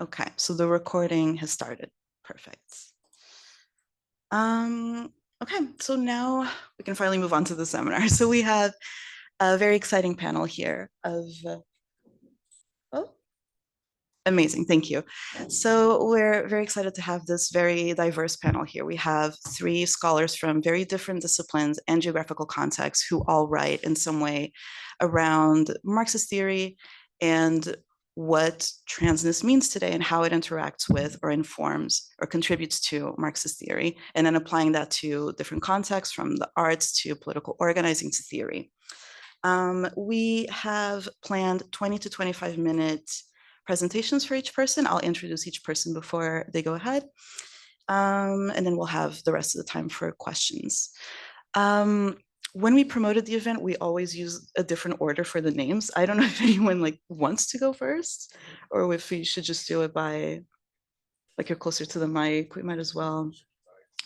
Okay, so the recording has started. Perfect. Okay, so now we can finally move on to the seminar. So we have a very exciting panel here of, oh, amazing, thank you. So we're very excited to have this very diverse panel here. We have three scholars from very different disciplines and geographical contexts who all write in some way around Marxist theory and what transness means today and how it interacts with or informs or contributes to Marxist theory, and then applying that to different contexts from the arts to political organizing to theory. We have planned 20 to 25-minute presentations for each person. I'll introduce each person before they go ahead. And then we'll have the rest of the time for questions. When we promoted the event, we always use a different order for the names. I don't know if anyone wants to go first, or if we should just do it by, you're closer to the mic, we might as well.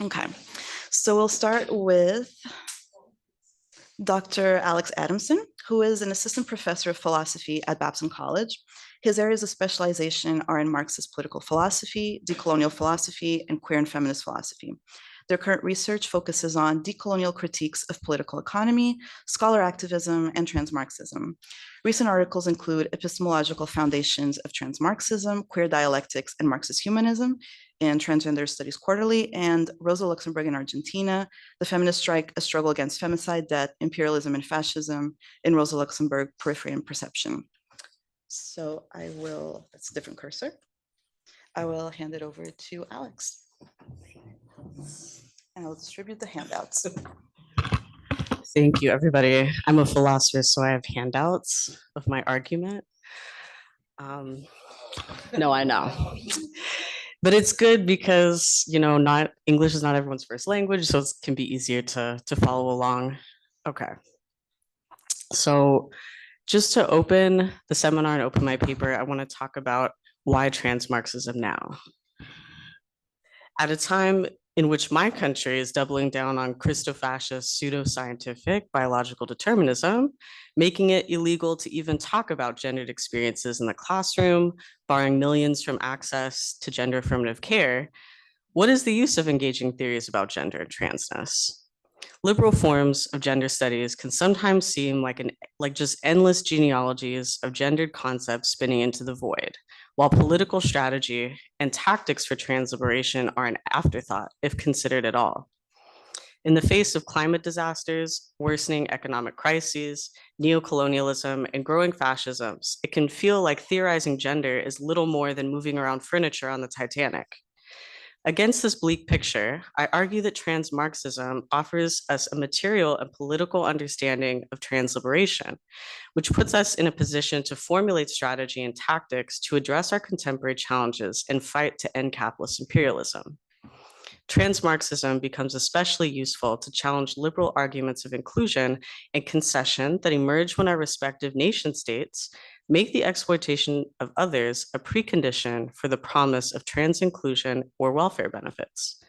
Okay, so we'll start with Dr. Alex Adamson, who is an assistant professor of philosophy at Babson College. His areas of specialization are in Marxist political philosophy, decolonial philosophy, and queer and feminist philosophy. Their current research focuses on decolonial critiques of political economy, scholar activism, and trans Marxism. Recent articles include Epistemological Foundations of Trans Marxism, Queer Dialectics, and Marxist Humanism in Transgender Studies Quarterly, and Rosa Luxemburg in Argentina, The Feminist Strike, A Struggle Against Femicide, Debt, Imperialism, and Fascism in Rosa Luxemburg, Periphery and Perception. So I will, that's a different cursor. I will hand it over to Alex. And I'll distribute the handouts. Thank you, everybody. I'm a philosopher, so I have handouts of my argument. No, I know. But it's good because, not English is not everyone's first language, so it can be easier to follow along. Okay. So just to open the seminar and open my paper, I want to talk about why trans Marxism now. At a time in which my country is doubling down on Christo-fascist pseudo-scientific biological determinism, making it illegal to even talk about gendered experiences in the classroom, barring millions from access to gender affirmative care, what is the use of engaging theories about gender and transness? Liberal forms of gender studies can sometimes seem like just endless genealogies of gendered concepts spinning into the void, while political strategy and tactics for trans liberation are an afterthought, if considered at all. In the face of climate disasters, worsening economic crises, neocolonialism, and growing fascisms, it can feel like theorizing gender is little more than moving around furniture on the Titanic. Against this bleak picture, I argue that trans Marxism offers us a material and political understanding of trans liberation, which puts us in a position to formulate strategy and tactics to address our contemporary challenges and fight to end capitalist imperialism. Trans Marxism becomes especially useful to challenge liberal arguments of inclusion and concession that emerge when our respective nation states make the exploitation of others a precondition for the promise of trans inclusion or welfare benefits.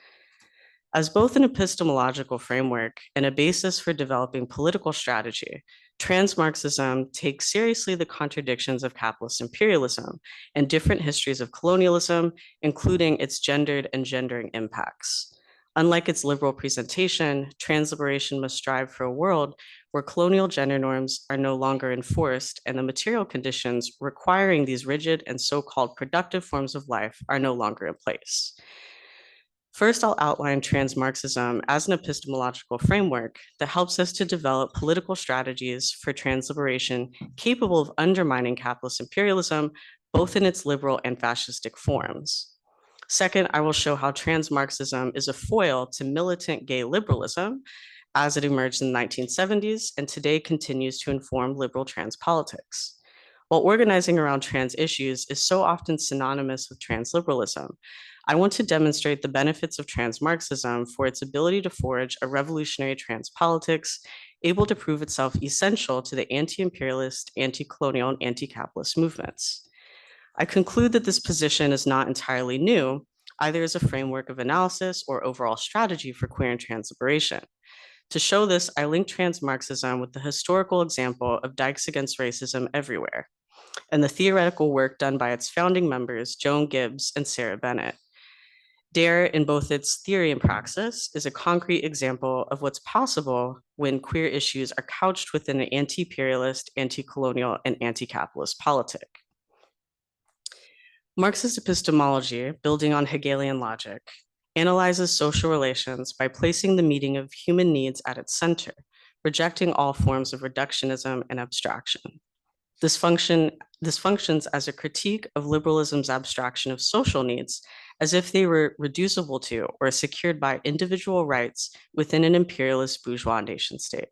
As both an epistemological framework and a basis for developing political strategy, trans Marxism takes seriously the contradictions of capitalist imperialism and different histories of colonialism, including its gendered and gendering impacts. Unlike its liberal presentation, trans liberation must strive for a world where colonial gender norms are no longer enforced and the material conditions requiring these rigid and so-called productive forms of life are no longer in place. First, I'll outline trans Marxism as an epistemological framework that helps us to develop political strategies for trans liberation capable of undermining capitalist imperialism, both in its liberal and fascistic forms. Second, I will show how trans Marxism is a foil to militant gay liberalism as it emerged in the 1970s and today continues to inform liberal trans politics. While organizing around trans issues is so often synonymous with trans liberalism, I want to demonstrate the benefits of trans Marxism for its ability to forge a revolutionary trans politics, able to prove itself essential to the anti-imperialist, anti-colonial, and anti-capitalist movements. I conclude that this position is not entirely new, either as a framework of analysis or overall strategy for queer and trans liberation. To show this, I link trans Marxism with the historical example of dikes against racism everywhere. and the theoretical work done by its founding members, Joan Gibbs and Sarah Bennett. DARE, in both its theory and praxis, is a concrete example of what's possible when queer issues are couched within an anti-imperialist, anti-colonial, and anti-capitalist politic. Marxist epistemology, building on Hegelian logic, analyzes social relations by placing the meeting of human needs at its center, rejecting all forms of reductionism and abstraction. This functions as a critique of liberalism's abstraction of social needs as if they were reducible to or secured by individual rights within an imperialist bourgeois nation state.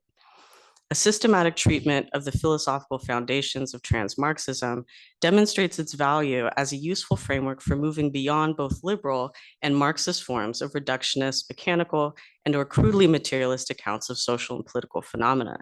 A systematic treatment of the philosophical foundations of trans Marxism demonstrates its value as a useful framework for moving beyond both liberal and Marxist forms of reductionist, mechanical, and/or crudely materialist accounts of social and political phenomena.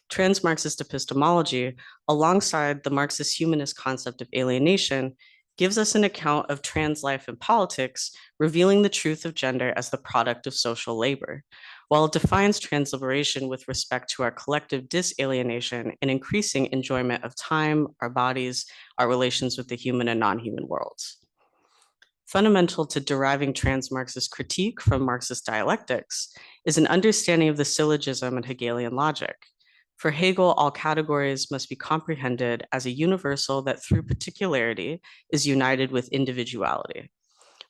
Trans Marxist epistemology, alongside the Marxist humanist concept of alienation, gives us an account of trans life and politics, revealing the truth of gender as the product of social labor, while it defines trans liberation with respect to our collective disalienation and increasing enjoyment of time, our bodies, our relations with the human and non-human worlds. Fundamental to deriving trans Marxist critique from Marxist dialectics is an understanding of the syllogism and Hegelian logic. For Hegel, all categories must be comprehended as a universal that through particularity is united with individuality.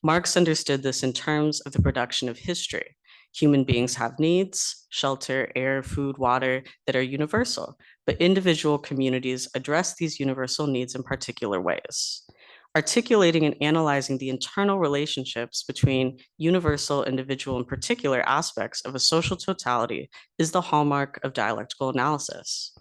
Marx understood this in terms of the production of history. Human beings have needs, shelter, air, food, water that are universal, but individual communities address these universal needs in particular ways. Articulating and analyzing the internal relationships between universal, individual, and particular aspects of a social totality is the hallmark of dialectical analysis.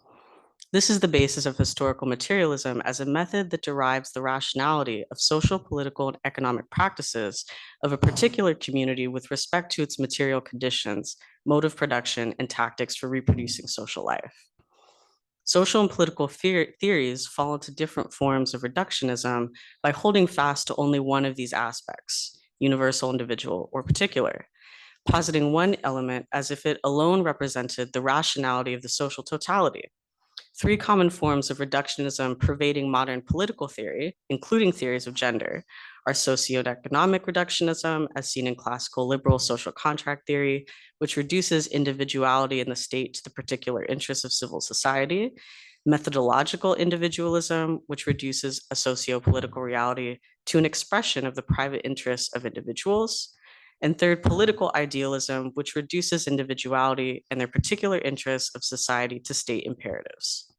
This is the basis of historical materialism as a method that derives the rationality of social, political, and economic practices of a particular community with respect to its material conditions, mode of production, and tactics for reproducing social life. Social and political theories fall into different forms of reductionism by holding fast to only one of these aspects, universal, individual, or particular, positing one element as if it alone represented the rationality of the social totality. Three common forms of reductionism pervading modern political theory, including theories of gender, are socioeconomic reductionism, as seen in classical liberal social contract theory, which reduces individuality in the state to the particular interests of civil society, methodological individualism, which reduces a socio-political reality to an expression of the private interests of individuals, and third, political idealism, which reduces individuality and their particular interests of society to state imperatives.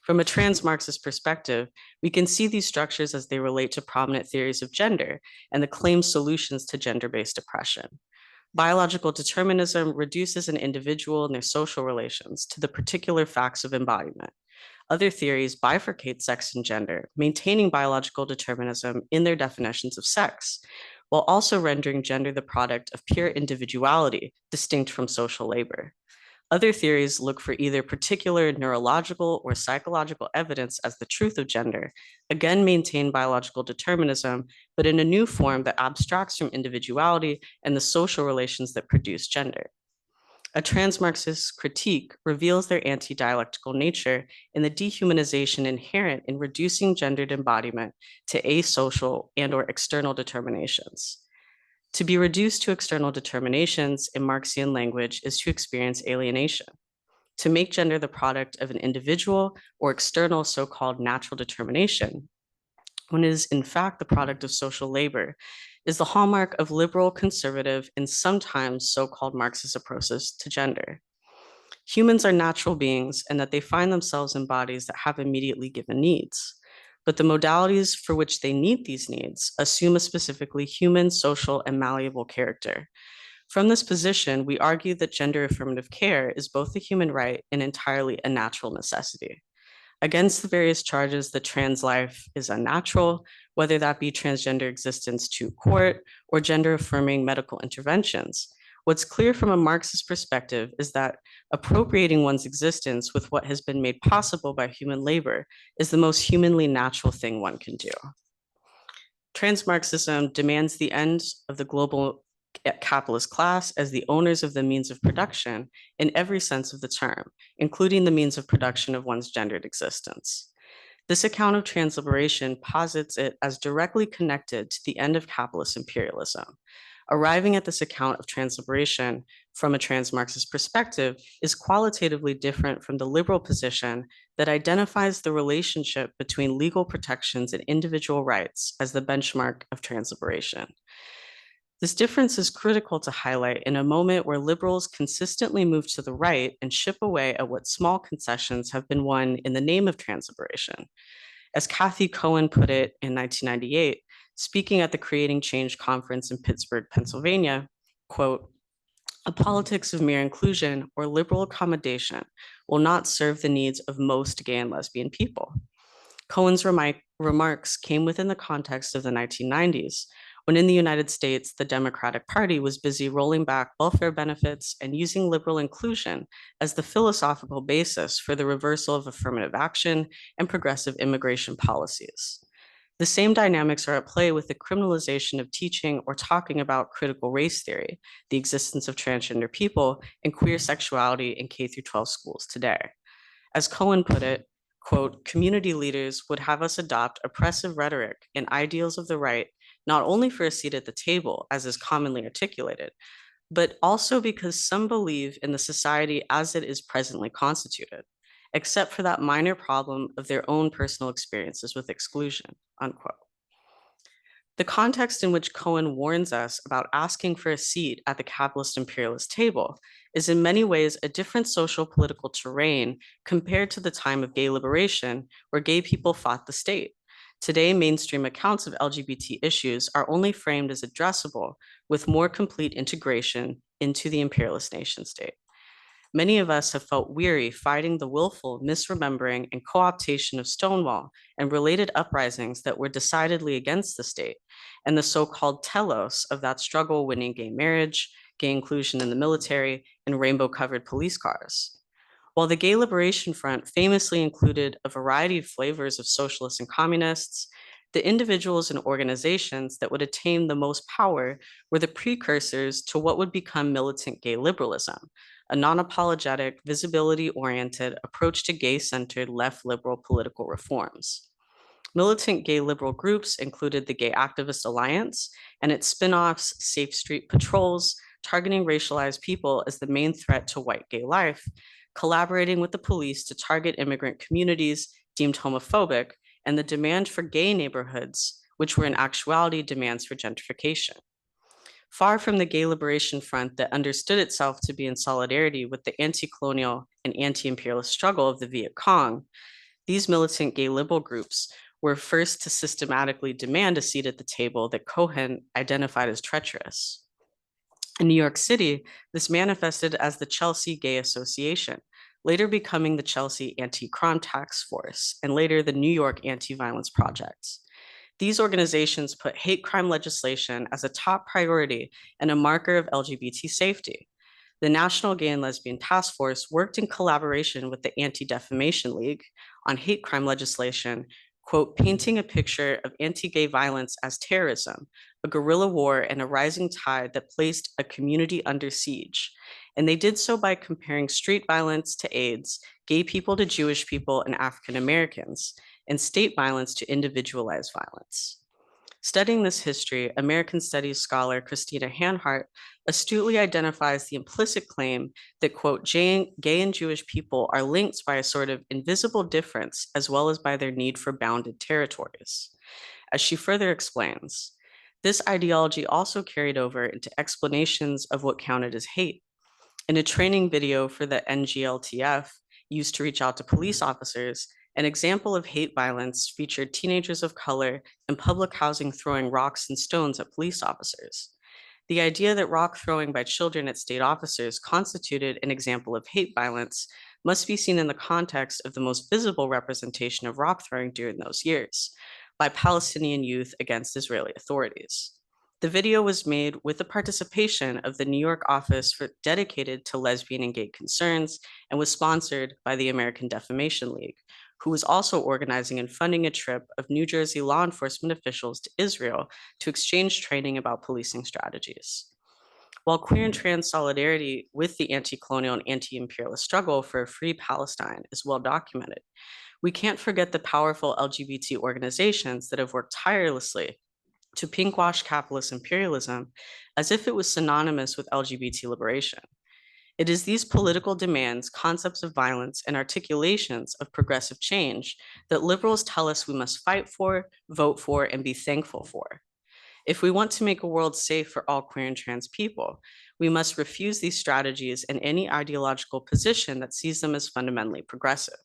From a trans Marxist perspective, we can see these structures as they relate to prominent theories of gender and the claimed solutions to gender-based oppression. Biological determinism reduces an individual and their social relations to the particular facts of embodiment. Other theories bifurcate sex and gender, maintaining biological determinism in their definitions of sex, while also rendering gender the product of pure individuality, distinct from social labor. Other theories look for either particular neurological or psychological evidence as the truth of gender, again maintain biological determinism, but in a new form that abstracts from individuality and the social relations that produce gender. A trans-Marxist critique reveals their anti-dialectical nature in the dehumanization inherent in reducing gendered embodiment to asocial and/or external determinations. To be reduced to external determinations in Marxian language is to experience alienation. To make gender the product of an individual or external so-called natural determination, when it is in fact the product of social labor, is the hallmark of liberal, conservative, and sometimes so-called Marxist approaches to gender. Humans are natural beings and that they find themselves in bodies that have immediately given needs. But the modalities for which they meet these needs assume a specifically human, social, and malleable character. From this position, we argue that gender affirmative care is both a human right and entirely a natural necessity. Against the various charges that trans life is unnatural, whether that be transgender existence to court or gender affirming medical interventions, what's clear from a Marxist perspective is that appropriating one's existence with what has been made possible by human labor is the most humanly natural thing one can do. Trans Marxism demands the end of the global capitalist class as the owners of the means of production in every sense of the term, including the means of production of one's gendered existence. This account of trans liberation posits it as directly connected to the end of capitalist imperialism. Arriving at this account of trans liberation from a trans Marxist perspective is qualitatively different from the liberal position that identifies the relationship between legal protections and individual rights as the benchmark of trans liberation. This difference is critical to highlight in a moment where liberals consistently move to the right and chip away at what small concessions have been won in the name of trans liberation. As Kathy Cohen put it in 1998, speaking at the Creating Change conference in Pittsburgh, Pennsylvania, quote, "A politics of mere inclusion or liberal accommodation will not serve the needs of most gay and lesbian people." Cohen's remarks came within the context of the 1990s, when in the United States, the Democratic Party was busy rolling back welfare benefits and using liberal inclusion as the philosophical basis for the reversal of affirmative action and progressive immigration policies. The same dynamics are at play with the criminalization of teaching or talking about critical race theory, the existence of transgender people, and queer sexuality in K-12 schools today. As Cohen put it, quote, "Community leaders would have us adopt oppressive rhetoric and ideals of the right, not only for a seat at the table, as is commonly articulated, but also because some believe in the society as it is presently constituted, except for that minor problem of their own personal experiences with exclusion," unquote. The context in which Cohen warns us about asking for a seat at the capitalist imperialist table is in many ways a different social political terrain compared to the time of gay liberation, where gay people fought the state. Today, mainstream accounts of LGBT issues are only framed as addressable with more complete integration into the imperialist nation state. Many of us have felt weary fighting the willful misremembering and co-optation of Stonewall and related uprisings that were decidedly against the state, and the so-called telos of that struggle winning gay marriage, gay inclusion in the military, and rainbow-covered police cars. While the Gay Liberation Front famously included a variety of flavors of socialists and communists, the individuals and organizations that would attain the most power were the precursors to what would become militant gay liberalism, a non-apologetic, visibility-oriented approach to gay-centered left liberal political reforms. Militant gay liberal groups included the Gay Activist Alliance and its spin-offs, Safe Street Patrols, targeting racialized people as the main threat to white gay life, collaborating with the police to target immigrant communities deemed homophobic, and the demand for gay neighborhoods, which were in actuality demands for gentrification. Far from the Gay Liberation Front that understood itself to be in solidarity with the anti-colonial and anti-imperialist struggle of the Viet Cong, these militant gay liberal groups were first to systematically demand a seat at the table that Cohen identified as treacherous. In New York City, this manifested as the Chelsea Gay Association, later becoming the Chelsea Anti-Crime Task Force, and later the New York Anti-Violence Project. These organizations put hate crime legislation as a top priority and a marker of LGBT safety. The National Gay and Lesbian Task Force worked in collaboration with the Anti-Defamation League on hate crime legislation, quote, "painting a picture of anti-gay violence as terrorism, a guerrilla war and a rising tide that placed a community under siege." And they did so by comparing street violence to AIDS, gay people to Jewish people and African Americans, and state violence to individualized violence. Studying this history, American Studies scholar Christina Hanhart astutely identifies the implicit claim that, quote, gay and Jewish people are linked by a sort of invisible difference as well as by their need for bounded territories. As she further explains, this ideology also carried over into explanations of what counted as hate. In a training video for the NGLTF used to reach out to police officers, an example of hate violence featured teenagers of color in public housing throwing rocks and stones at police officers. The idea that rock throwing by children at state officers constituted an example of hate violence must be seen in the context of the most visible representation of rock throwing during those years, by Palestinian youth against Israeli authorities. The video was made with the participation of the New York office dedicated to lesbian and gay concerns and was sponsored by the American Defamation League, who was also organizing and funding a trip of New Jersey law enforcement officials to Israel to exchange training about policing strategies. While queer and trans solidarity with the anti-colonial and anti-imperialist struggle for a free Palestine is well documented, We can't forget the powerful LGBT organizations that have worked tirelessly to pinkwash capitalist imperialism as if it was synonymous with LGBT liberation. It is these political demands, concepts of violence, and articulations of progressive change that liberals tell us we must fight for, vote for, and be thankful for. If we want to make a world safe for all queer and trans people, we must refuse these strategies and any ideological position that sees them as fundamentally progressive.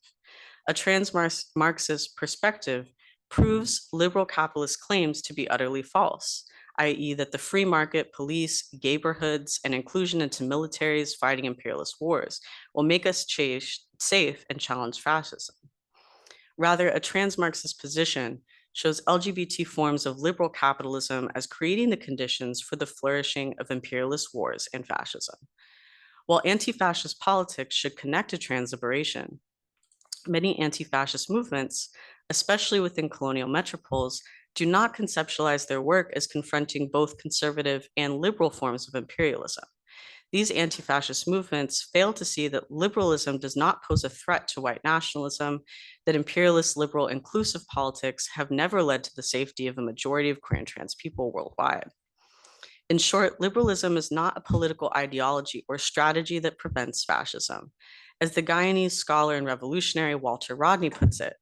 A trans Marxist perspective proves liberal capitalist claims to be utterly false, i.e., that the free market, police, neighborhoods, and inclusion into militaries fighting imperialist wars will make us safe and challenge fascism. Rather, a trans Marxist position shows LGBT forms of liberal capitalism as creating the conditions for the flourishing of imperialist wars and fascism. While anti-fascist politics should connect to trans liberation, many anti-fascist movements, especially within colonial metropoles, do not conceptualize their work as confronting both conservative and liberal forms of imperialism. These anti-fascist movements fail to see that liberalism does not pose a threat to white nationalism, that imperialist, liberal, inclusive politics have never led to the safety of a majority of queer and trans people worldwide. In short, liberalism is not a political ideology or strategy that prevents fascism. As the Guyanese scholar and revolutionary Walter Rodney puts it,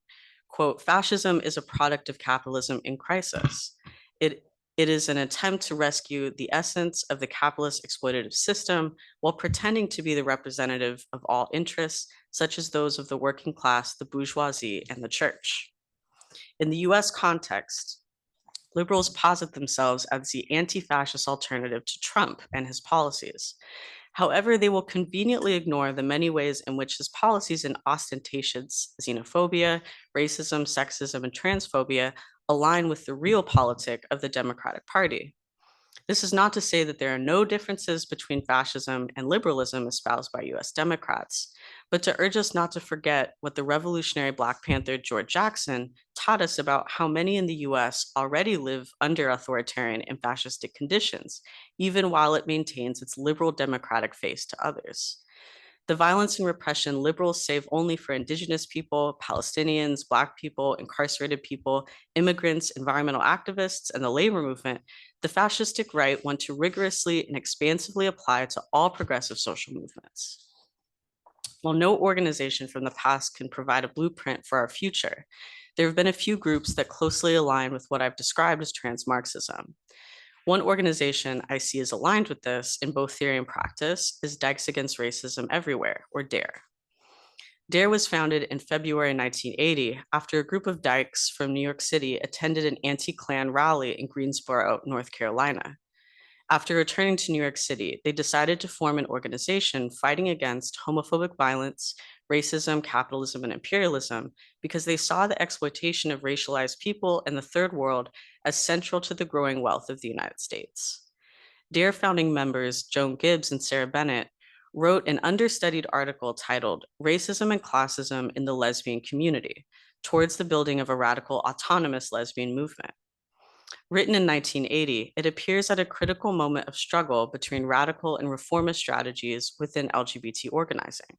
quote, fascism is a product of capitalism in crisis. It is an attempt to rescue the essence of the capitalist exploitative system while pretending to be the representative of all interests, such as those of the working class, the bourgeoisie, and the church. In the US context, liberals posit themselves as the anti-fascist alternative to Trump and his policies. However, they will conveniently ignore the many ways in which his policies and ostentatious xenophobia, racism, sexism, and transphobia align with the real politic of the Democratic Party. This is not to say that there are no differences between fascism and liberalism espoused by US Democrats, but to urge us not to forget what the revolutionary Black Panther George Jackson taught us about how many in the US already live under authoritarian and fascistic conditions, even while it maintains its liberal democratic face to others. The violence and repression liberals save only for Indigenous people, Palestinians, Black people, incarcerated people, immigrants, environmental activists, and the labor movement, the fascistic right want to rigorously and expansively apply to all progressive social movements. While no organization from the past can provide a blueprint for our future, there have been a few groups that closely align with what I've described as trans Marxism. One organization I see as aligned with this in both theory and practice is Dykes Against Racism Everywhere, or DARE. DARE was founded in February 1980 after a group of dykes from New York City attended an anti-Klan rally in Greensboro, North Carolina. After returning to New York City, they decided to form an organization fighting against homophobic violence, racism, capitalism, and imperialism because they saw the exploitation of racialized people in the third world as central to the growing wealth of the United States. DARE founding members Joan Gibbs and Sarah Bennett wrote an understudied article titled Racism and Classism in the Lesbian Community, towards the building of a radical autonomous lesbian movement. Written in 1980, it appears at a critical moment of struggle between radical and reformist strategies within LGBT organizing,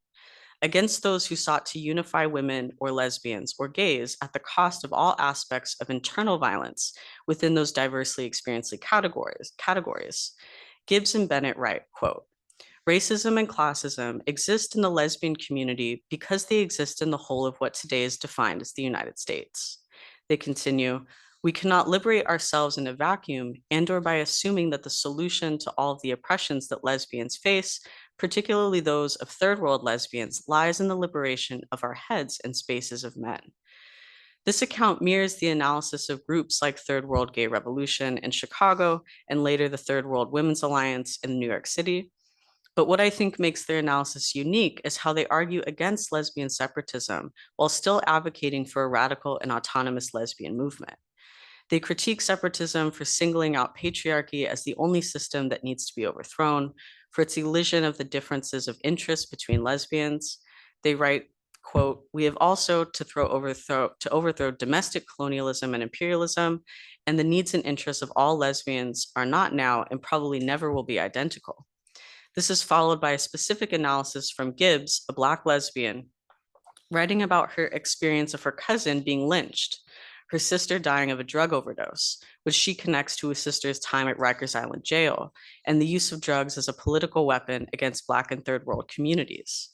against those who sought to unify women or lesbians or gays at the cost of all aspects of internal violence within those diversely experienced categories. Gibbs and Bennett write, quote, racism and classism exist in the lesbian community because they exist in the whole of what today is defined as the United States. They continue, we cannot liberate ourselves in a vacuum and or by assuming that the solution to all of the oppressions that lesbians face, particularly those of third world lesbians, lies in the liberation of our heads and spaces of men. This account mirrors the analysis of groups like Third World Gay Revolution in Chicago and later the Third World Women's Alliance in New York City. But what I think makes their analysis unique is how they argue against lesbian separatism while still advocating for a radical and autonomous lesbian movement. They critique separatism for singling out patriarchy as the only system that needs to be overthrown, for its elision of the differences of interest between lesbians. They write, quote, we have also to overthrow domestic colonialism and imperialism, and the needs and interests of all lesbians are not now and probably never will be identical. This is followed by a specific analysis from Gibbs, a Black lesbian, writing about her experience of her cousin being lynched, her sister dying of a drug overdose, which she connects to her sister's time at Rikers Island jail, and the use of drugs as a political weapon against Black and Third World communities.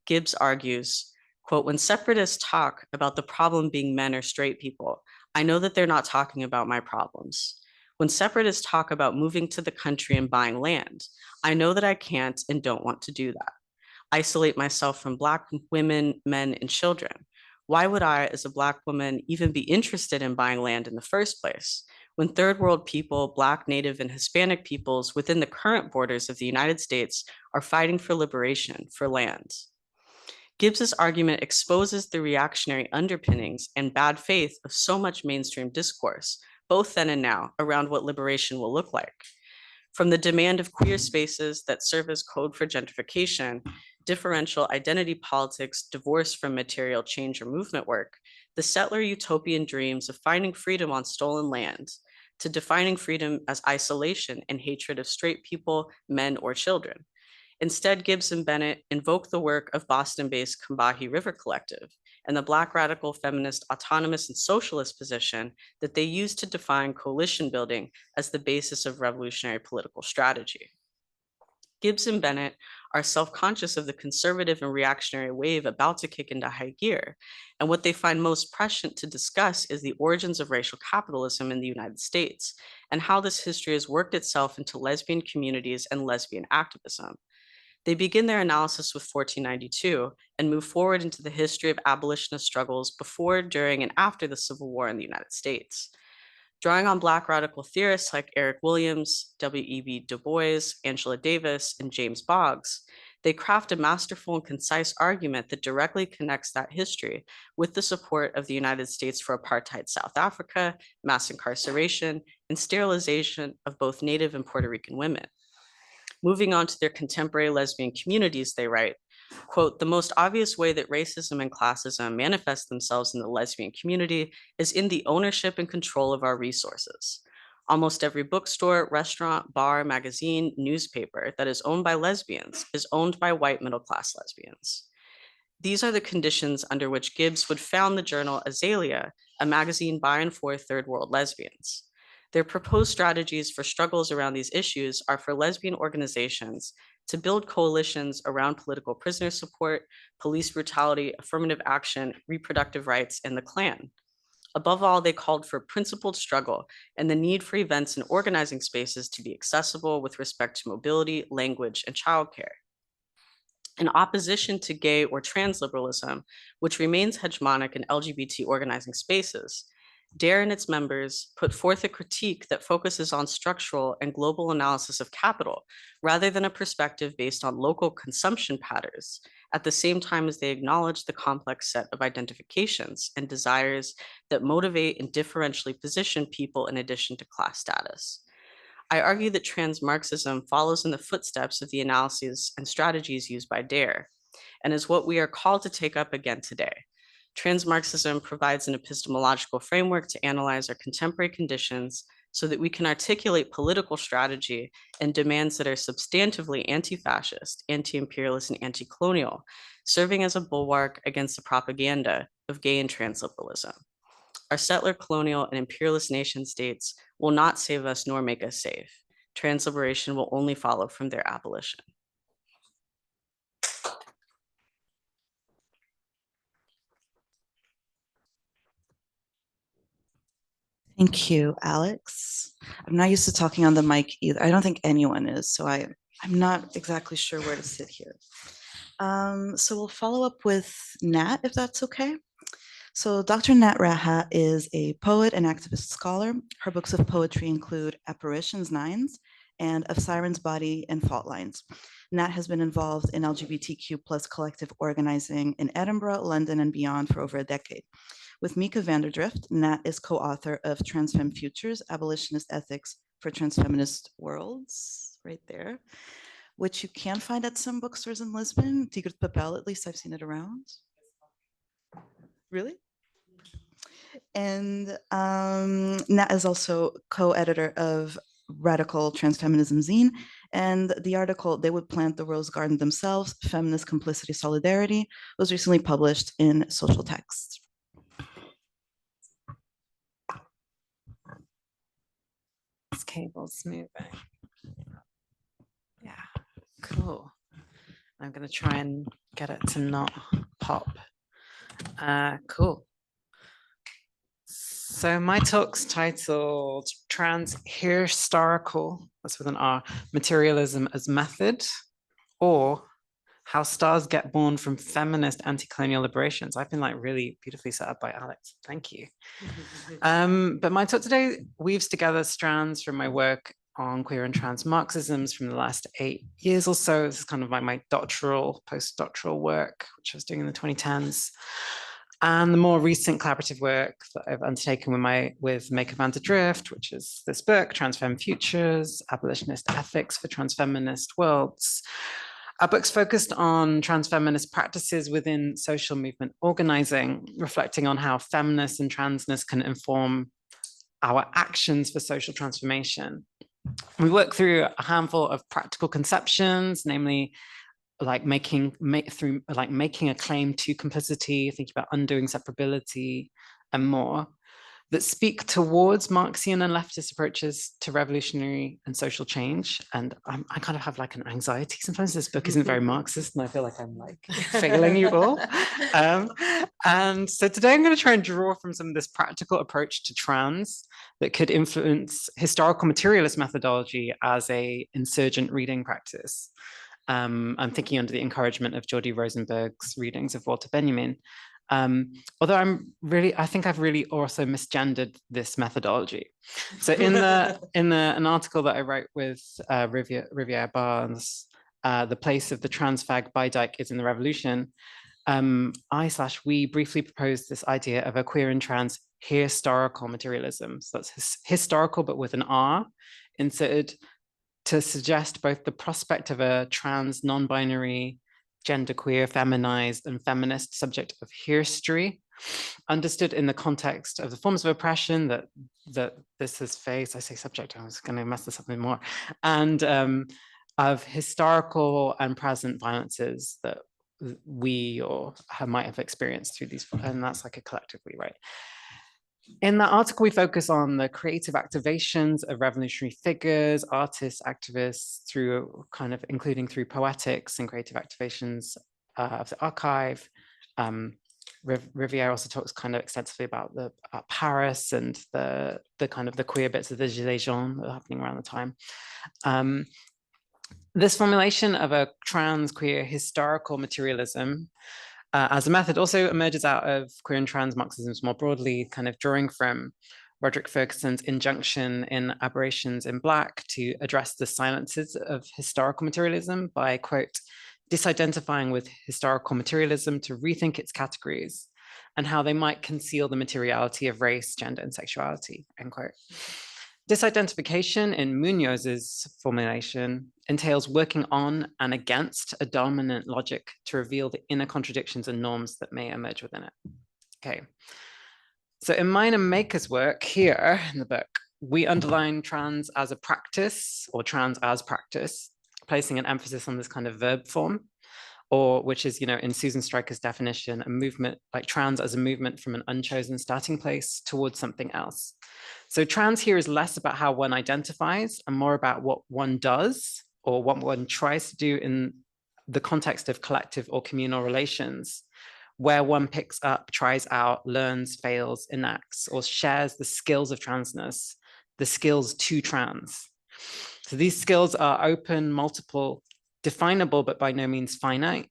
Gibbs argues, quote, when separatists talk about the problem being men or straight people, I know that they're not talking about my problems. When separatists talk about moving to the country and buying land, I know that I can't and don't want to do that. Isolate myself from Black women, men, and children. Why would I, as a Black woman, even be interested in buying land in the first place? When third world people, Black, Native, and Hispanic peoples within the current borders of the United States are fighting for liberation, for land. Gibbs's argument exposes the reactionary underpinnings and bad faith of so much mainstream discourse, both then and now, around what liberation will look like. From the demand of queer spaces that serve as code for gentrification, differential identity politics divorced from material change or movement work, the settler utopian dreams of finding freedom on stolen land, to defining freedom as isolation and hatred of straight people, men, or children. Instead, Gibbs and Bennett invoke the work of Boston-based Combahee River Collective and the Black radical feminist autonomous and socialist position that they use to define coalition building as the basis of revolutionary political strategy. Gibbs and Bennett are self-conscious of the conservative and reactionary wave about to kick into high gear, and what they find most prescient to discuss is the origins of racial capitalism in the United States and how this history has worked itself into lesbian communities and lesbian activism. They begin their analysis with 1492 and move forward into the history of abolitionist struggles before, during, and after the Civil War in the United States. Drawing on Black radical theorists like Eric Williams, W.E.B. Du Bois, Angela Davis, and James Boggs, they craft a masterful and concise argument that directly connects that history with the support of the United States for apartheid South Africa, mass incarceration, and sterilization of both Native and Puerto Rican women. Moving on to their contemporary lesbian communities, they write, quote, the most obvious way that racism and classism manifest themselves in the lesbian community is in the ownership and control of our resources. Almost every bookstore, restaurant, bar, magazine, newspaper that is owned by lesbians is owned by white middle-class lesbians. These are the conditions under which Gibbs would found the journal Azalea, a magazine by and for third world lesbians. Their proposed strategies for struggles around these issues are for lesbian organizations to build coalitions around political prisoner support, police brutality, affirmative action, reproductive rights, and the Klan. Above all, they called for principled struggle and the need for events and organizing spaces to be accessible with respect to mobility, language, and childcare. In opposition to gay or trans liberalism, which remains hegemonic in LGBT organizing spaces, DARE and its members put forth a critique that focuses on structural and global analysis of capital, rather than a perspective based on local consumption patterns, at the same time as they acknowledge the complex set of identifications and desires that motivate and differentially position people in addition to class status. I argue that trans Marxism follows in the footsteps of the analyses and strategies used by DARE, and is what we are called to take up again today. Trans Marxism provides an epistemological framework to analyze our contemporary conditions so that we can articulate political strategy and demands that are substantively anti-fascist, anti-imperialist, and anti-colonial, serving as a bulwark against the propaganda of gay and trans liberalism. Our settler, colonial, and imperialist nation states will not save us nor make us safe. Trans liberation will only follow from their abolition. Thank you, Alex. I'm not used to talking on the mic either. I don't think anyone is, so I'm not exactly sure where to sit here. So we'll follow up with Nat, if that's okay. So Dr. Nat Raha is a poet and activist scholar. Her books of poetry include Apparitions, Nines, and Of Siren's Body and Fault Lines. Nat has been involved in LGBTQ plus collective organizing in Edinburgh, London, and beyond for over a decade. With Mika Vanderdrift, Nat is co-author of Transfem Futures, Abolitionist Ethics for Transfeminist Worlds, right there, which you can find at some bookstores in Lisbon. Tigre de Papel, at least I've seen it around. Really? And Nat is also co-editor of Radical Transfeminism Zine And the article, They Would Plant the Rose Garden Themselves, Feminist Complicity Solidarity, was recently published in Social Texts. This cable's moving. Yeah, cool. I'm gonna try and get it to not pop. Cool. So my talk's titled Transhistorical, that's with an R, Materialism as Method, or How Stars Get Born from Feminist Anti-Colonial Liberations. I've been like really beautifully set up by Alex. Thank you. But my talk today weaves together strands from my work on queer and trans Marxisms from the last 8 years or so. This is kind of like my postdoctoral work, which I was doing in the 2010s. And the more recent collaborative work that I've undertaken with Make a Van der Drift, which is this book, Transfem Futures, Abolitionist Ethics for Transfeminist Worlds. Our book's focused on transfeminist practices within social movement organizing, reflecting on how feminist and transness can inform our actions for social transformation. We work through a handful of practical conceptions, namely like making a claim to complicity, thinking about undoing separability and more, that speak towards Marxian and leftist approaches to revolutionary and social change. And I kind of have like an anxiety. Sometimes this book isn't very Marxist and I feel like I'm like failing you all. And so today I'm going to try and draw from some of this practical approach to trans that could influence historical materialist methodology as a insurgent reading practice. I'm thinking under the encouragement of Jordi Rosenberg's readings of Walter Benjamin. Although I think I've really also misgendered this methodology. So in an article that I wrote with Riviere Barnes, The Place of the Trans Fag Bidyke is in the Revolution, we briefly proposed this idea of a queer and trans historical materialism. So that's historical, but with an R inserted, to suggest both the prospect of a trans, non-binary, genderqueer, feminized, and feminist subject of history, understood in the context of the forms of oppression that this has faced. I say subject, I was going to mess this up a bit more, and of historical and present violences that we might have experienced through these, and that's like a collectively, right? In that article, we focus on the creative activations of revolutionary figures, artists, activists, through including through poetics and creative activations of the archive. Riviere also talks kind of extensively about Paris and the queer bits of the Gilets jaunes that are happening around the time. This formulation of a trans queer historical materialism as a method also emerges out of queer and trans Marxisms more broadly, kind of drawing from Roderick Ferguson's injunction in Aberrations in Black to address the silences of historical materialism by, quote, disidentifying with historical materialism to rethink its categories and how they might conceal the materiality of race, gender, and sexuality, end quote. Disidentification in Munoz's formulation entails working on and against a dominant logic to reveal the inner contradictions and norms that may emerge within it. Okay, so in mine and Maker's work here in the book, we underline trans as a practice or trans as practice, placing an emphasis on this kind of verb form, or which is, in Susan Stryker's definition, a movement, like trans as a movement from an unchosen starting place towards something else. So trans here is less about how one identifies and more about what one does or what one tries to do in the context of collective or communal relations, where one picks up, tries out, learns, fails, enacts, or shares the skills of transness, the skills to trans. So these skills are open, multiple, definable, but by no means finite,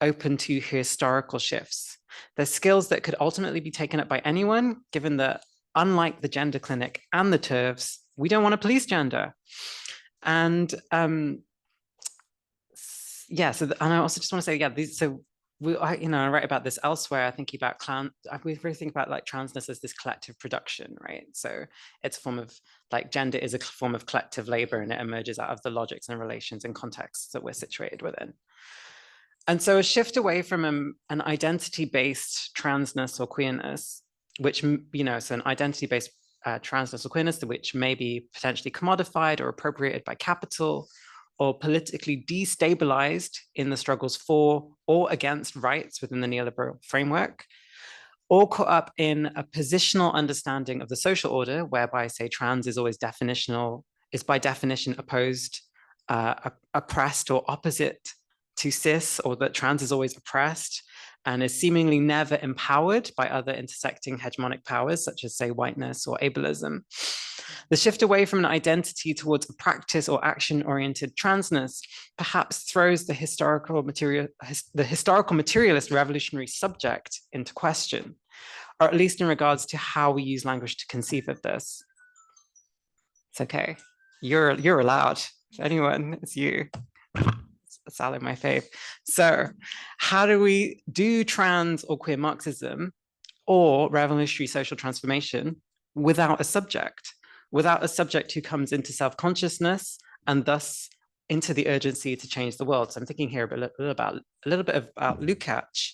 open to historical shifts. They're skills that could ultimately be taken up by anyone, given that unlike the gender clinic and the TERFs, we don't want to police gender. And and I also just want to say, I write about this elsewhere. We really think about like transness as this collective production, right? So it's a form of like gender is a form of collective labor and it emerges out of the logics and relations and contexts that we're situated within. And so a shift away from an identity-based transness or queerness, which, so an identity-based transness or queerness, which may be potentially commodified or appropriated by capital, or politically destabilized in the struggles for or against rights within the neoliberal framework, or caught up in a positional understanding of the social order, whereby, say, trans is always definitional, is by definition opposed, oppressed, or opposite to cis, or that trans is always oppressed and is seemingly never empowered by other intersecting hegemonic powers, such as, say, whiteness or ableism. The shift away from an identity towards a practice or action-oriented transness perhaps throws the historical materialist revolutionary subject into question, or at least in regards to how we use language to conceive of this. It's okay. You're allowed. If anyone, it's you. It's all in my faith. So how do we do trans or queer Marxism or revolutionary social transformation without a subject who comes into self-consciousness and thus into the urgency to change the world? So I'm thinking here a little bit about Lukács.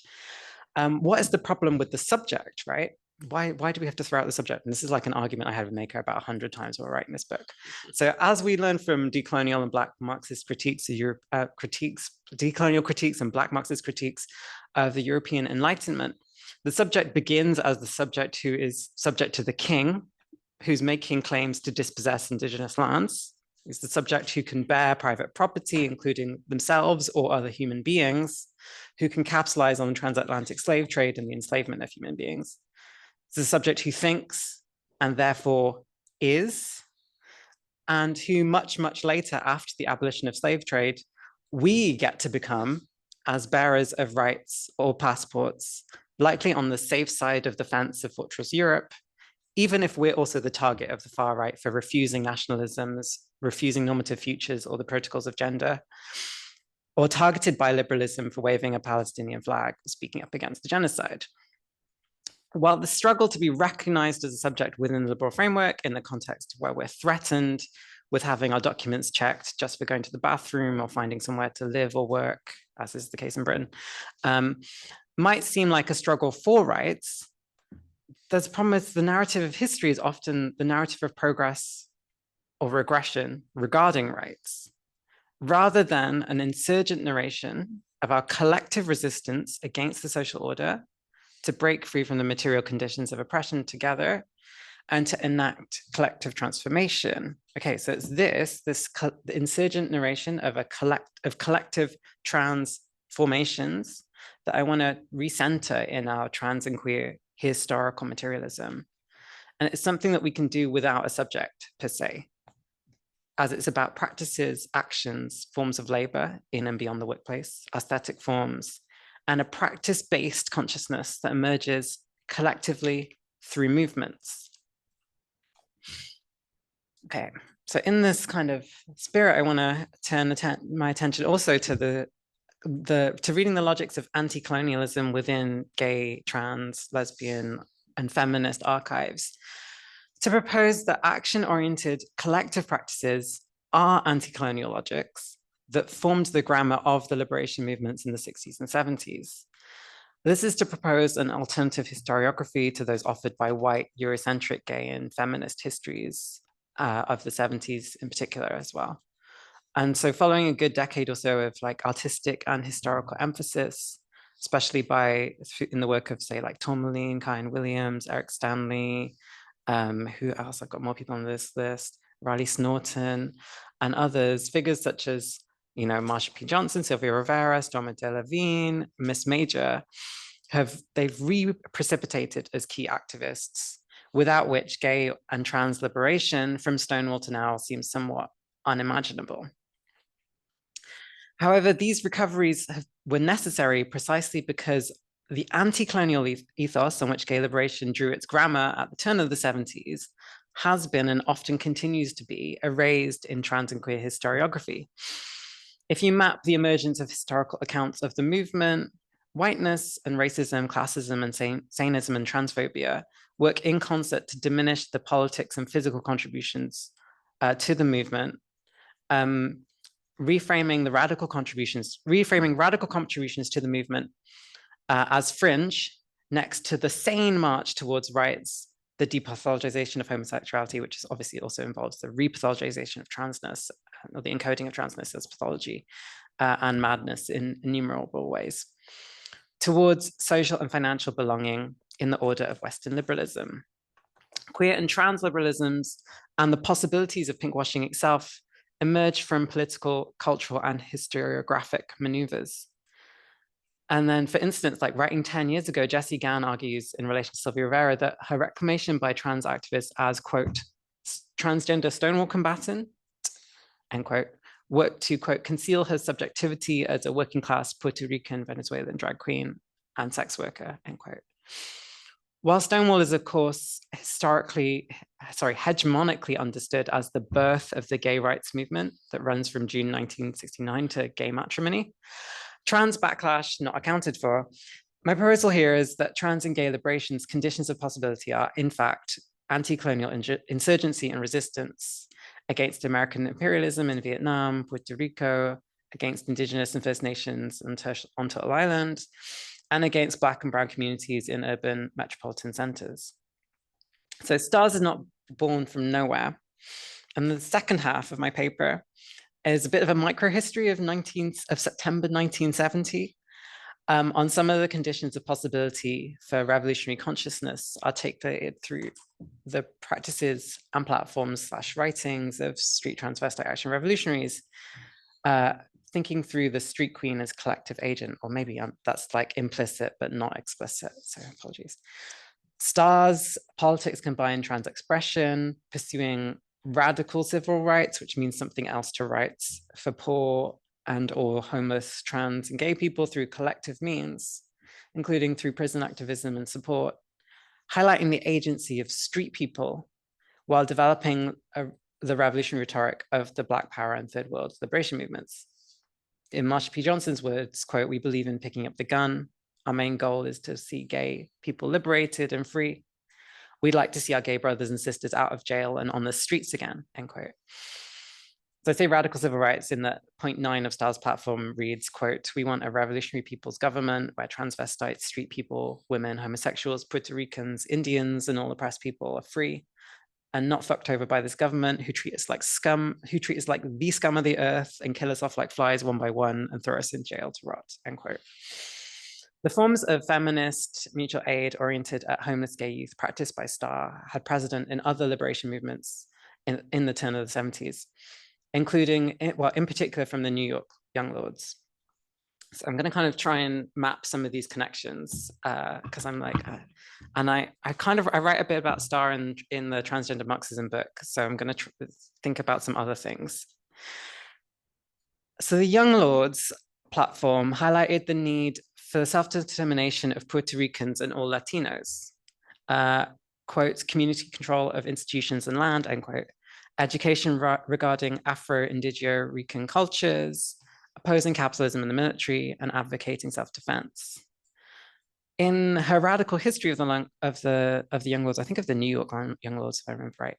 What is the problem with the subject, right? Why do we have to throw out the subject? And this is like an argument I had with Mako about 100 times while writing this book. So as we learn from decolonial and Black Marxist critiques, decolonial critiques and Black Marxist critiques of the European Enlightenment, the subject begins as the subject who is subject to the king, who's making claims to dispossess indigenous lands. He's the subject who can bear private property, including themselves or other human beings, who can capitalize on the transatlantic slave trade and the enslavement of human beings. It's the subject who thinks and therefore is, and who much, much later, after the abolition of slave trade, we get to become as bearers of rights or passports, likely on the safe side of the fence of Fortress Europe, even if we're also the target of the far right for refusing nationalisms, refusing normative futures or the protocols of gender, or targeted by liberalism for waving a Palestinian flag, speaking up against the genocide. While the struggle to be recognized as a subject within the liberal framework in the context where we're threatened with having our documents checked just for going to the bathroom or finding somewhere to live or work, as is the case in Britain, might seem like a struggle for rights, there's a problem with the narrative of history is often the narrative of progress or regression regarding rights, rather than an insurgent narration of our collective resistance against the social order to break free from the material conditions of oppression together and to enact collective transformation. Okay, so it's this insurgent narration of collective transformations that I want to recenter in our trans and queer historical materialism. And it's something that we can do without a subject per se, as it's about practices, actions, forms of labor in and beyond the workplace, aesthetic forms, and a practice-based consciousness that emerges collectively through movements. Okay, so in this kind of spirit, I want to turn my attention also to reading the logics of anti-colonialism within gay, trans, lesbian, and feminist archives, to propose that action-oriented collective practices are anti-colonial logics that formed the grammar of the liberation movements in the 60s and 70s. This is to propose an alternative historiography to those offered by white, Eurocentric, gay, and feminist histories of the 70s in particular as well. And so following a good decade or so of like artistic and historical emphasis, especially in the work of, say, like Tourmaline, Kyan Williams, Eric Stanley, who else? I've got more people on this list, Riley Snorton, and others, figures such as, you know, Marsha P. Johnson, Sylvia Rivera, Storma Delevingne, Miss Major, they've re-precipitated as key activists, without which gay and trans liberation from Stonewall to now seems somewhat unimaginable. However, these recoveries were necessary precisely because the anti-colonial ethos on which gay liberation drew its grammar at the turn of the 70s has been and often continues to be erased in trans and queer historiography. If you map the emergence of historical accounts of the movement, whiteness and racism, classism and Sainism and transphobia work in concert to diminish the politics and physical contributions to the movement, reframing radical contributions to the movement as fringe next to the sane march towards rights, the depathologization of homosexuality, which is obviously also involves the repathologization of transness or the encoding of transness as pathology and madness in innumerable ways, towards social and financial belonging in the order of Western liberalism. Queer and trans liberalisms and the possibilities of pinkwashing itself emerge from political, cultural, and historiographic maneuvers. And then, for instance, like writing 10 years ago, Jessie Gann argues in relation to Sylvia Rivera that her reclamation by trans activists as, quote, transgender Stonewall combatant, end quote, worked to, quote, conceal her subjectivity as a working class Puerto Rican, Venezuelan drag queen and sex worker, end quote. While Stonewall is, of course, hegemonically understood as the birth of the gay rights movement that runs from June 1969 to gay matrimony, trans backlash not accounted for, my proposal here is that trans and gay liberation's conditions of possibility are, in fact, anti-colonial insurgency and resistance against American imperialism in Vietnam, Puerto Rico, against Indigenous and First Nations on Turtle Island, and against Black and Brown communities in urban metropolitan centers. So STARS is not born from nowhere. And the second half of my paper is a bit of a microhistory of September 1970 on some of the conditions of possibility for revolutionary consciousness articulated through the practices and platforms / writings of street transvestite action revolutionaries, thinking through the street queen as collective agent, or maybe that's like implicit but not explicit, so apologies. STARS politics combine trans expression, pursuing radical civil rights, which means something else to rights for poor and or homeless trans and gay people through collective means, including through prison activism and support, highlighting the agency of street people while developing the revolutionary rhetoric of the Black Power and Third World liberation movements. In Marsha P. Johnson's words, quote, "We believe in picking up the gun. Our main goal is to see gay people liberated and free. We'd like to see our gay brothers and sisters out of jail and on the streets again," end quote. So I say radical civil rights in that point 9 of STAR's platform reads, quote, "We want a revolutionary people's government where transvestites, street people, women, homosexuals, Puerto Ricans, Indians, and all oppressed people are free and not fucked over by this government who treat us like scum, who treat us like the scum of the earth and kill us off like flies one by one and throw us in jail to rot," end quote. The forms of feminist mutual aid oriented at homeless gay youth practiced by STAR had precedent in other liberation movements in the turn of the 70s, including, well, in particular from the New York Young Lords. So I'm going to kind of try and map some of these connections because I'm like, and I write a bit about STAR in the Transgender Marxism book. So I'm going to think about some other things. So the Young Lords platform highlighted the need for self-determination of Puerto Ricans and all Latinos, quote, "community control of institutions and land," end quote, education regarding Afro-Indigio Rican cultures, opposing capitalism in the military, and advocating self-defense. In her radical history of the Young Lords, I think of the New York Young Lords, if I remember right,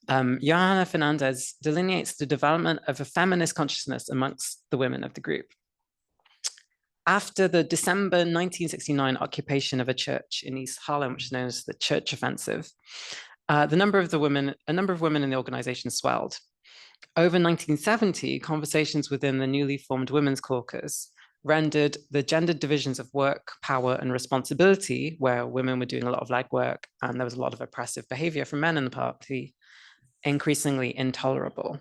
Johanna Fernandez delineates the development of a feminist consciousness amongst the women of the group. After the December 1969 occupation of a church in East Harlem, which is known as the Church Offensive, a number of women in the organization swelled. Over 1970, conversations within the newly formed Women's Caucus rendered the gendered divisions of work, power, and responsibility, where women were doing a lot of legwork and there was a lot of oppressive behavior from men in the party, increasingly intolerable.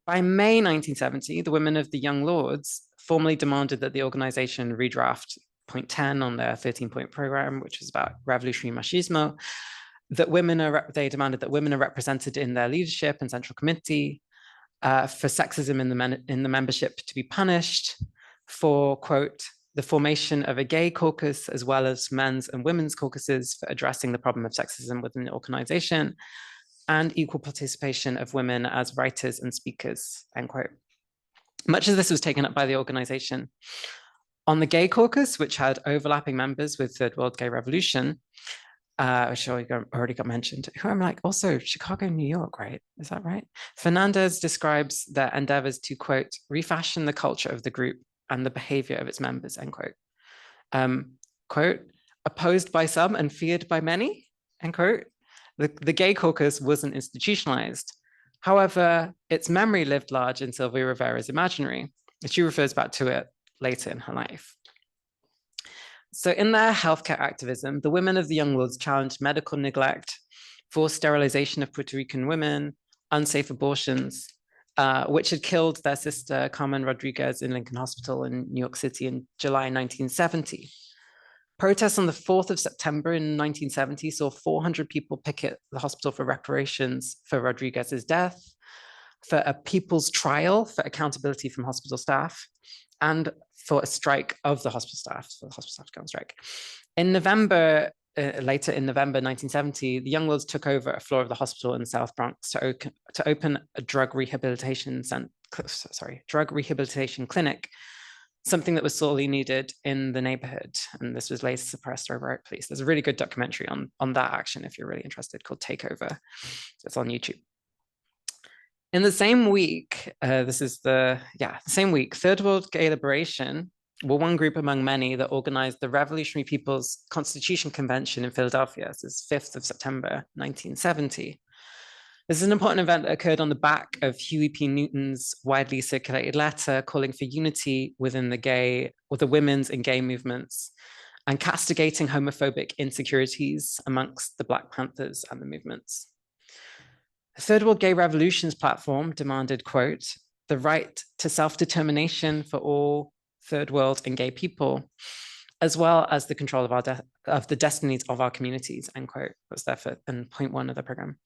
By May 1970, the women of the Young Lords formally demanded that the organization redraft point 10 on their 13-point program, which was about revolutionary machismo, they demanded that women are represented in their leadership and central committee, for sexism in the membership to be punished, for, quote, "the formation of a gay caucus as well as men's and women's caucuses for addressing the problem of sexism within the organization, and equal participation of women as writers and speakers," end quote. Much of this was taken up by the organization. On the gay caucus, which had overlapping members with Third World Gay Revolution, which already got mentioned, who I'm like, also Chicago, New York, right? Is that right? Fernandez describes their endeavors to, quote, "refashion the culture of the group and the behavior of its members," end quote. Quote, "opposed by some and feared by many," end quote. The gay caucus wasn't institutionalized. However, its memory lived large in Sylvia Rivera's imaginary. She refers back to it later in her life. So in their healthcare activism, the women of the Young Lords challenged medical neglect, forced sterilization of Puerto Rican women, unsafe abortions, which had killed their sister Carmen Rodriguez in Lincoln Hospital in New York City in July 1970. Protests on the 4th of September in 1970 saw 400 people picket the hospital for reparations for Rodriguez's death, for a people's trial for accountability from hospital staff, and for a strike of the hospital staff, for the hospital staff to go on strike. In November, later in November 1970, the Young Lords took over a floor of the hospital in the South Bronx to open a drug rehabilitation clinic, something that was sorely needed in the neighborhood. And this was later suppressed over at police. There's a really good documentary on that action if you're really interested, called Takeover. It's on YouTube. In the same week, same week, Third World Gay Liberation were one group among many that organized the Revolutionary People's Constitution Convention in Philadelphia. This is 5th of September, 1970. This is an important event that occurred on the back of Huey P. Newton's widely circulated letter calling for unity within the women's and gay movements and castigating homophobic insecurities amongst the Black Panthers and the movements. The Third World Gay Revolution's platform demanded, quote, the right to self-determination for all Third World and gay people, as well as the control of the destinies of our communities, end quote. Was there in point 1 of the program.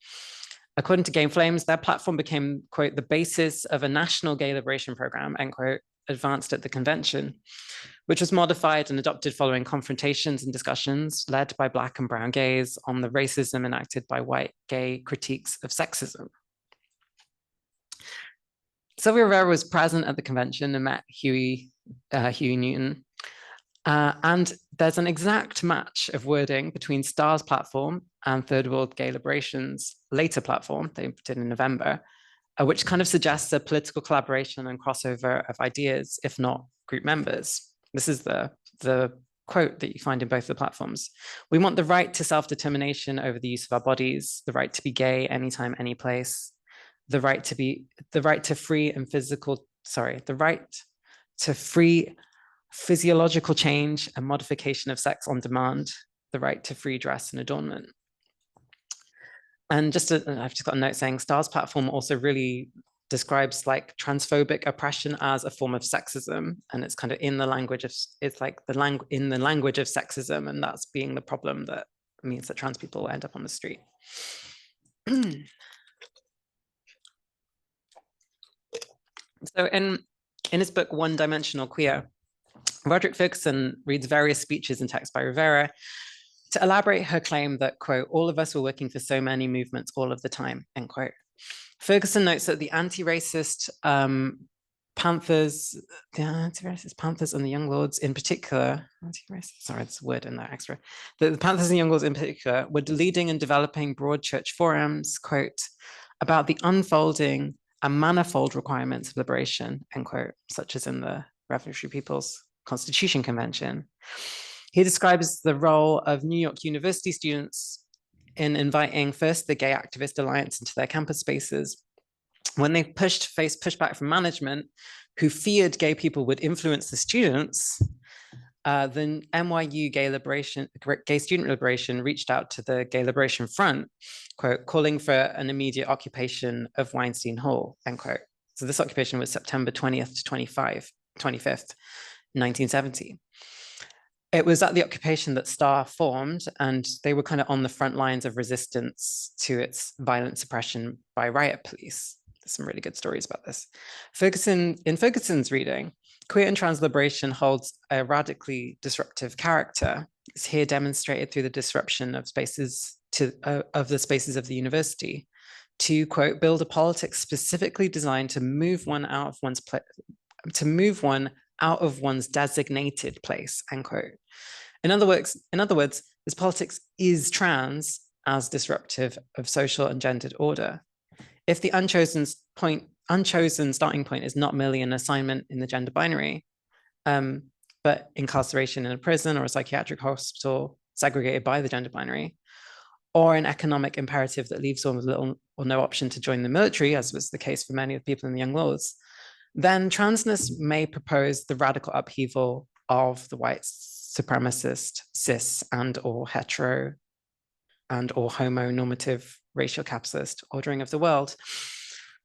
According to Gay in Flames, their platform became, quote, the basis of a national gay liberation program, end quote, advanced at the convention, which was modified and adopted following confrontations and discussions led by Black and brown gays on the racism enacted by white gay critiques of sexism. Sylvia Rivera was present at the convention and met Huey Newton. And there's an exact match of wording between STAR's platform and Third World Gay Liberation's later platform, they did in November, which kind of suggests a political collaboration and crossover of ideas, if not group members. This is the quote that you find in both the platforms. We want the right to self-determination over the use of our bodies, the right to be gay anytime, any place, the right to free physiological change and modification of sex on demand, the right to free dress and adornment. And I've just got a note saying STAR's platform also really describes like transphobic oppression as a form of sexism, and it's kind of in the language of sexism, and that's being the problem that means that trans people end up on the street. So in his book One Dimensional Queer, Roderick Ferguson reads various speeches and texts by Rivera to elaborate her claim that, quote, all of us were working for so many movements all of the time, end quote. Ferguson notes that the anti-racist Panthers and the Young Lords in particular, sorry, it's a word in there extra, the Panthers and Young Lords in particular were leading and developing broad church forums, quote, about the unfolding and manifold requirements of liberation, end quote, such as in the Revolutionary People's Constitution Convention. He describes the role of New York University students in inviting first the Gay Activist Alliance into their campus spaces. When they faced pushback from management, who feared gay people would influence the students, the NYU Gay Student Liberation reached out to the Gay Liberation Front, quote, calling for an immediate occupation of Weinstein Hall, end quote. So this occupation was September 20th to 25th, 1970. It was at the occupation that STAR formed, and they were kind of on the front lines of resistance to its violent suppression by riot police. There's some really good stories about this. In Ferguson's reading, queer and trans liberation holds a radically disruptive character. It's here demonstrated through the disruption of the spaces of the university to, quote, build a politics specifically designed to move one out of one's designated place, end quote. In other words, this politics is trans as disruptive of social and gendered order. If the unchosen starting point is not merely an assignment in the gender binary, but incarceration in a prison or a psychiatric hospital segregated by the gender binary, or an economic imperative that leaves one with little or no option to join the military, as was the case for many of the people in the Young Lords, then transness may propose the radical upheaval of the white supremacist, cis and or hetero and or homonormative racial capitalist ordering of the world,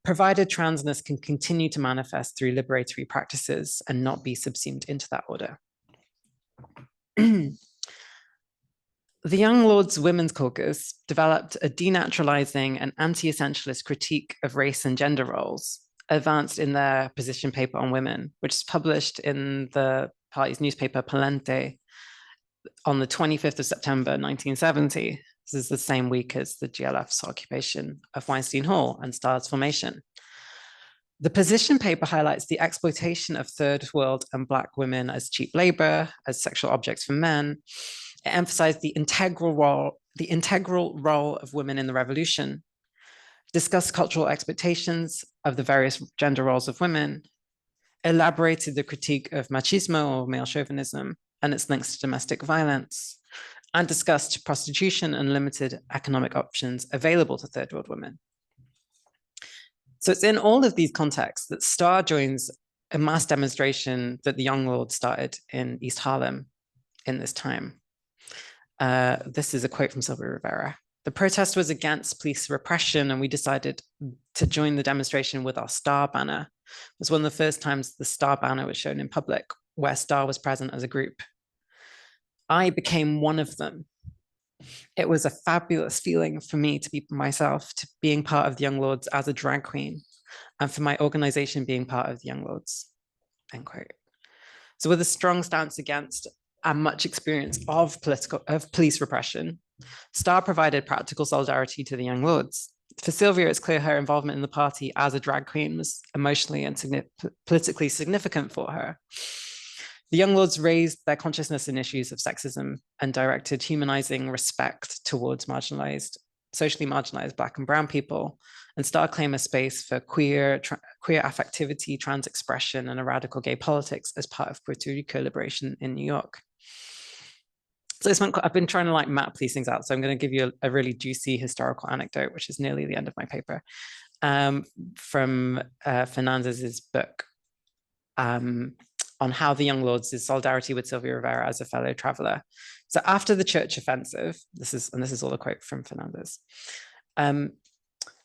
provided transness can continue to manifest through liberatory practices and not be subsumed into that order. The Young Lords Women's Caucus developed a denaturalizing and anti-essentialist critique of race and gender roles, advanced in their position paper on women, which is published in the party's newspaper Palente on the 25th of September, 1970. This is the same week as the GLF's occupation of Weinstein Hall and Star's formation. The position paper highlights the exploitation of third world and Black women as cheap labor, as sexual objects for men. It emphasized the integral role of women in the revolution, discussed cultural expectations of the various gender roles of women, elaborated the critique of machismo or male chauvinism and its links to domestic violence, and discussed prostitution and limited economic options available to third world women. So it's in all of these contexts that Starr joins a mass demonstration that the Young Lords started in East Harlem in this time. This is a quote from Sylvia Rivera. The protest was against police repression, and we decided to join the demonstration with our Starr banner. It was one of the first times the Starr banner was shown in public, where Starr was present as a group. I became one of them. It was a fabulous feeling for me to be myself, to being part of the Young Lords as a drag queen, and for my organization being part of the Young Lords, end quote. So with a strong stance against and much experience of police repression, Starr provided practical solidarity to the Young Lords. For Sylvia, it's clear her involvement in the party as a drag queen was emotionally and politically significant for her. The Young Lords raised their consciousness in issues of sexism and directed humanizing respect towards socially marginalized Black and Brown people, and Starr claimed a space for queer affectivity, trans expression, and a radical gay politics as part of Puerto Rico liberation in New York. So I've been trying to like map these things out. So I'm going to give you a really juicy historical anecdote, which is nearly the end of my paper, from Fernandez's book on how the Young Lords' solidarity with Sylvia Rivera as a fellow traveler. So after the church offensive, this is all a quote from Fernandez.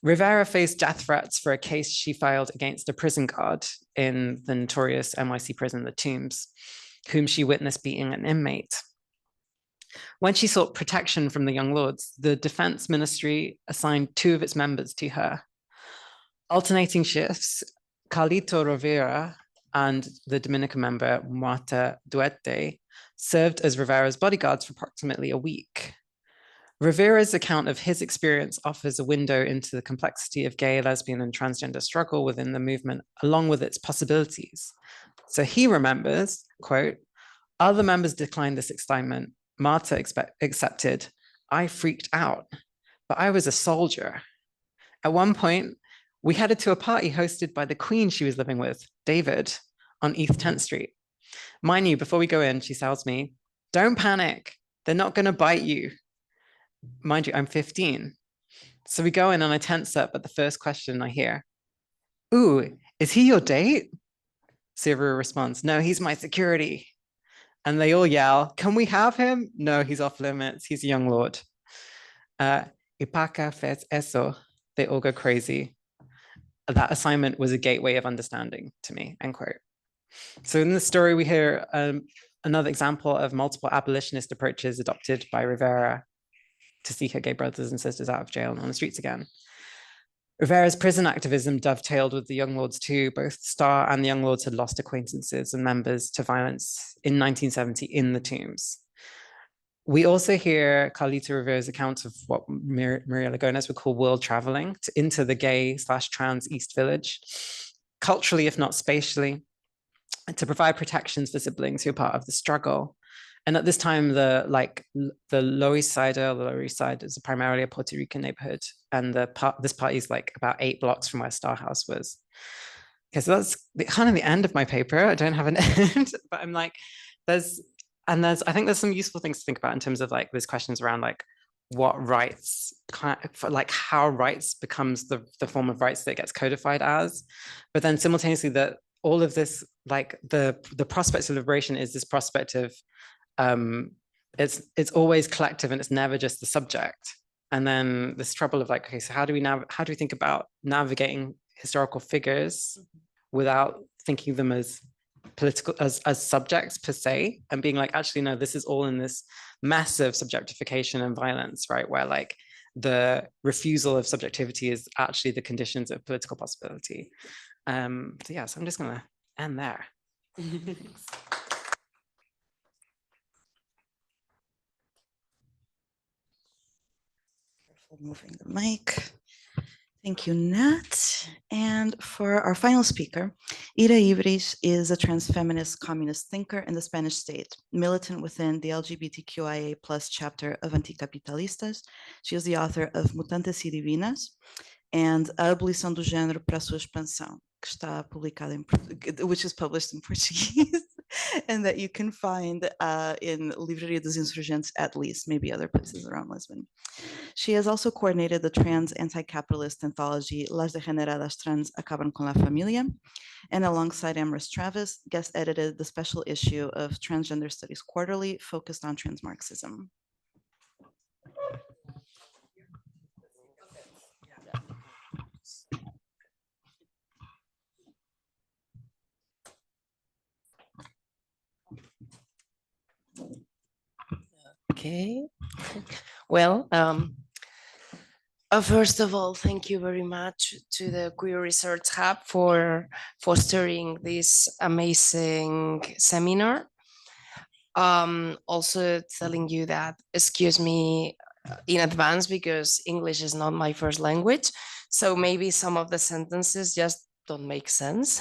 Rivera faced death threats for a case she filed against a prison guard in the notorious NYC prison, the Tombs, whom she witnessed beating an inmate. When she sought protection from the Young Lords, the Defense Ministry assigned 2 of its members to her. Alternating shifts, Carlito Rivera and the Dominican member Marta Duarte served as Rivera's bodyguards for approximately a week. Rivera's account of his experience offers a window into the complexity of gay, lesbian, and transgender struggle within the movement, along with its possibilities. So he remembers, quote, "Other members declined this assignment. Marta accepted. I freaked out, but I was a soldier. At one point, we headed to a party hosted by the queen she was living with, David, on East 10th Street. Mind you, before we go in, she tells me, don't panic. They're not going to bite you. Mind you, I'm 15. So we go in and I tense up at the first question I hear. Ooh, is he your date? Sylvia responds, no, he's my security. And they all yell, can we have him? No, he's off limits. He's a Young Lord. Ipaca fez eso. They all go crazy. That assignment was a gateway of understanding to me, end quote. So in this story, we hear another example of multiple abolitionist approaches adopted by Rivera to see her gay brothers and sisters out of jail and on the streets again. Rivera's prison activism dovetailed with the Young Lords too. Both Starr and the Young Lords had lost acquaintances and members to violence in 1970 in the Tombs. We also hear Carlito Rivera's account of what Maria Lugones would call world traveling into the gay/trans East Village, culturally, if not spatially, to provide protections for siblings who are part of the struggle. And at this time, the Lower East Side is primarily a Puerto Rican neighborhood. And this party is like about 8 blocks from where Starr House was. Okay, so that's kind of the end of my paper. I don't have an end, but I'm like, I think there's some useful things to think about in terms of like, there's questions around like, what rights, like how rights becomes the form of rights that gets codified as, but then simultaneously that all of this, like the prospect of liberation is this prospect of, it's always collective and it's never just the subject. And then this trouble of like, okay, so how do we think about navigating historical figures without thinking of them as political, as subjects per se, and being like, actually, no, this is all in this massive subjectification and violence, right? Where like the refusal of subjectivity is actually the conditions of political possibility. So yeah, so I'm just gonna end there. Moving the mic. Thank you, Nat. And for our final speaker, Ira Hybris is a trans-feminist communist thinker in the Spanish state, militant within the LGBTQIA+ chapter of Anticapitalistas. She is the author of Mutantes y Divinas and A Abolição do Género para a Sua Expansão, que está publicada em which is published in Portuguese, and that you can find in Livraria dos Insurgentes, at least, maybe other places around Lisbon. She has also coordinated the trans anti-capitalist anthology Las Degeneradas Trans Acaban con la Familia, and alongside Amorous Travis, guest edited the special issue of Transgender Studies Quarterly focused on Trans Marxism. Okay. Well, first of all, thank you very much to the Queer Research Hub for fostering this amazing seminar. Also telling you that, excuse me in advance, because English is not my first language. So maybe some of the sentences just don't make sense,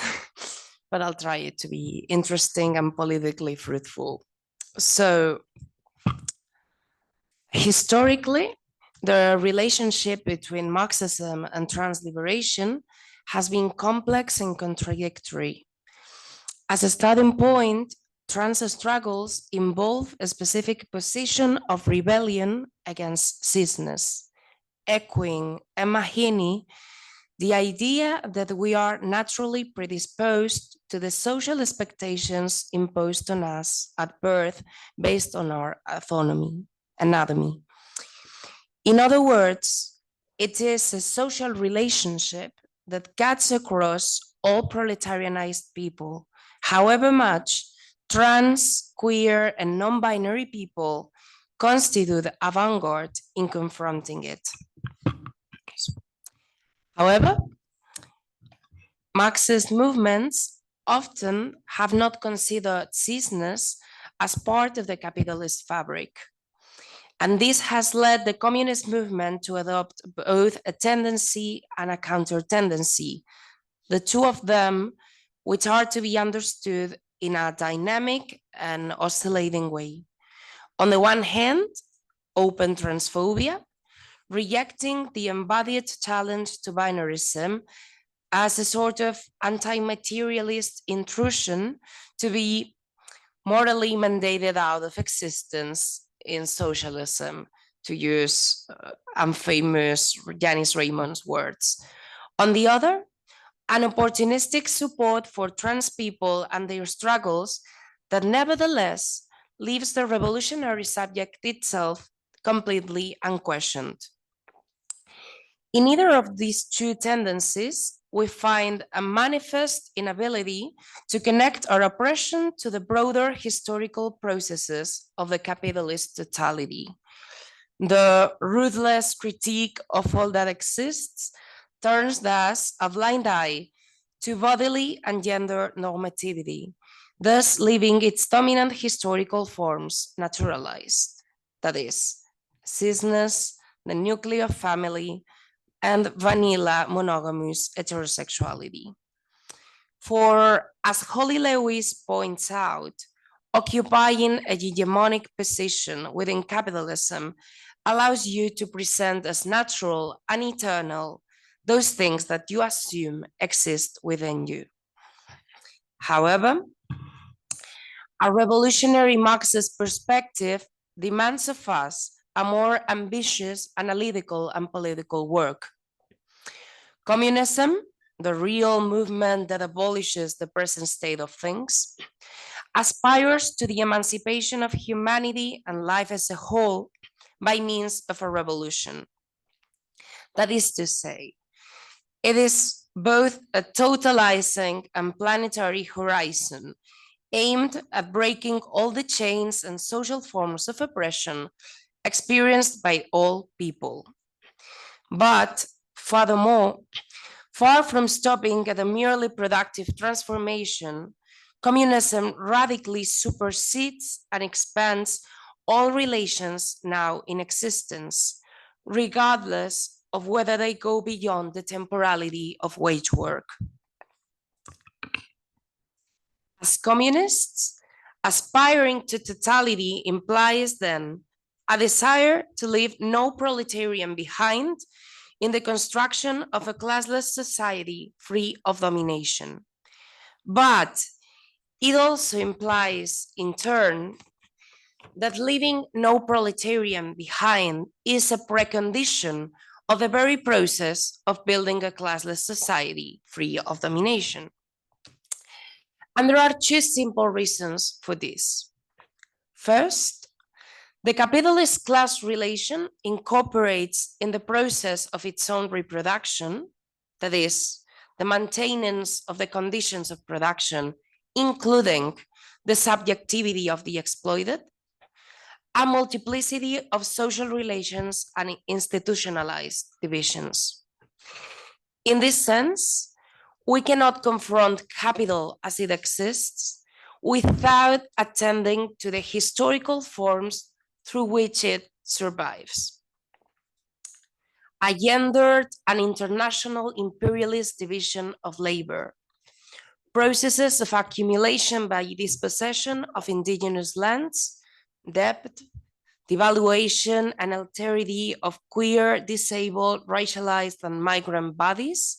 but I'll try it to be interesting and politically fruitful. So, historically, the relationship between Marxism and trans liberation has been complex and contradictory. As a starting point, trans struggles involve a specific position of rebellion against cisness, echoing Emma Heaney, the idea that we are naturally predisposed to the social expectations imposed on us at birth based on our anatomy. In other words, it is a social relationship that cuts across all proletarianized people, however much trans, queer, and non-binary people constitute the avant-garde in confronting it. However, Marxist movements often have not considered cisness as part of the capitalist fabric. And this has led the communist movement to adopt both a tendency and a counter-tendency, the two of them which are to be understood in a dynamic and oscillating way. On the one hand, open transphobia, rejecting the embodied challenge to binarism as a sort of anti-materialist intrusion to be morally mandated out of existence in socialism, to use famous Janice Raymond's words. On the other, an opportunistic support for trans people and their struggles that nevertheless leaves the revolutionary subject itself completely unquestioned. In either of these two tendencies, we find a manifest inability to connect our oppression to the broader historical processes of the capitalist totality. The ruthless critique of all that exists turns thus a blind eye to bodily and gender normativity, thus leaving its dominant historical forms naturalized, that is, cisness, the nuclear family, and vanilla monogamous heterosexuality. For, as Holly Lewis points out, occupying a hegemonic position within capitalism allows you to present as natural and eternal those things that you assume exist within you. However, a revolutionary Marxist perspective demands of us a more ambitious analytical and political work. Communism, the real movement that abolishes the present state of things, aspires to the emancipation of humanity and life as a whole by means of a revolution. That is to say, it is both a totalizing and planetary horizon aimed at breaking all the chains and social forms of oppression experienced by all people. But furthermore, far from stopping at a merely productive transformation, communism radically supersedes and expands all relations now in existence, regardless of whether they go beyond the temporality of wage work. As communists, aspiring to totality implies then a desire to leave no proletarian behind in the construction of a classless society free of domination. But it also implies, in turn, that leaving no proletarian behind is a precondition of the very process of building a classless society free of domination. And there are two simple reasons for this. First, the capitalist class relation incorporates in the process of its own reproduction, that is, the maintenance of the conditions of production, including the subjectivity of the exploited, a multiplicity of social relations and institutionalized divisions. In this sense, we cannot confront capital as it exists without attending to the historical forms through which it survives. A gendered and international imperialist division of labor, processes of accumulation by dispossession of indigenous lands, debt, devaluation and alterity of queer, disabled, racialized and migrant bodies,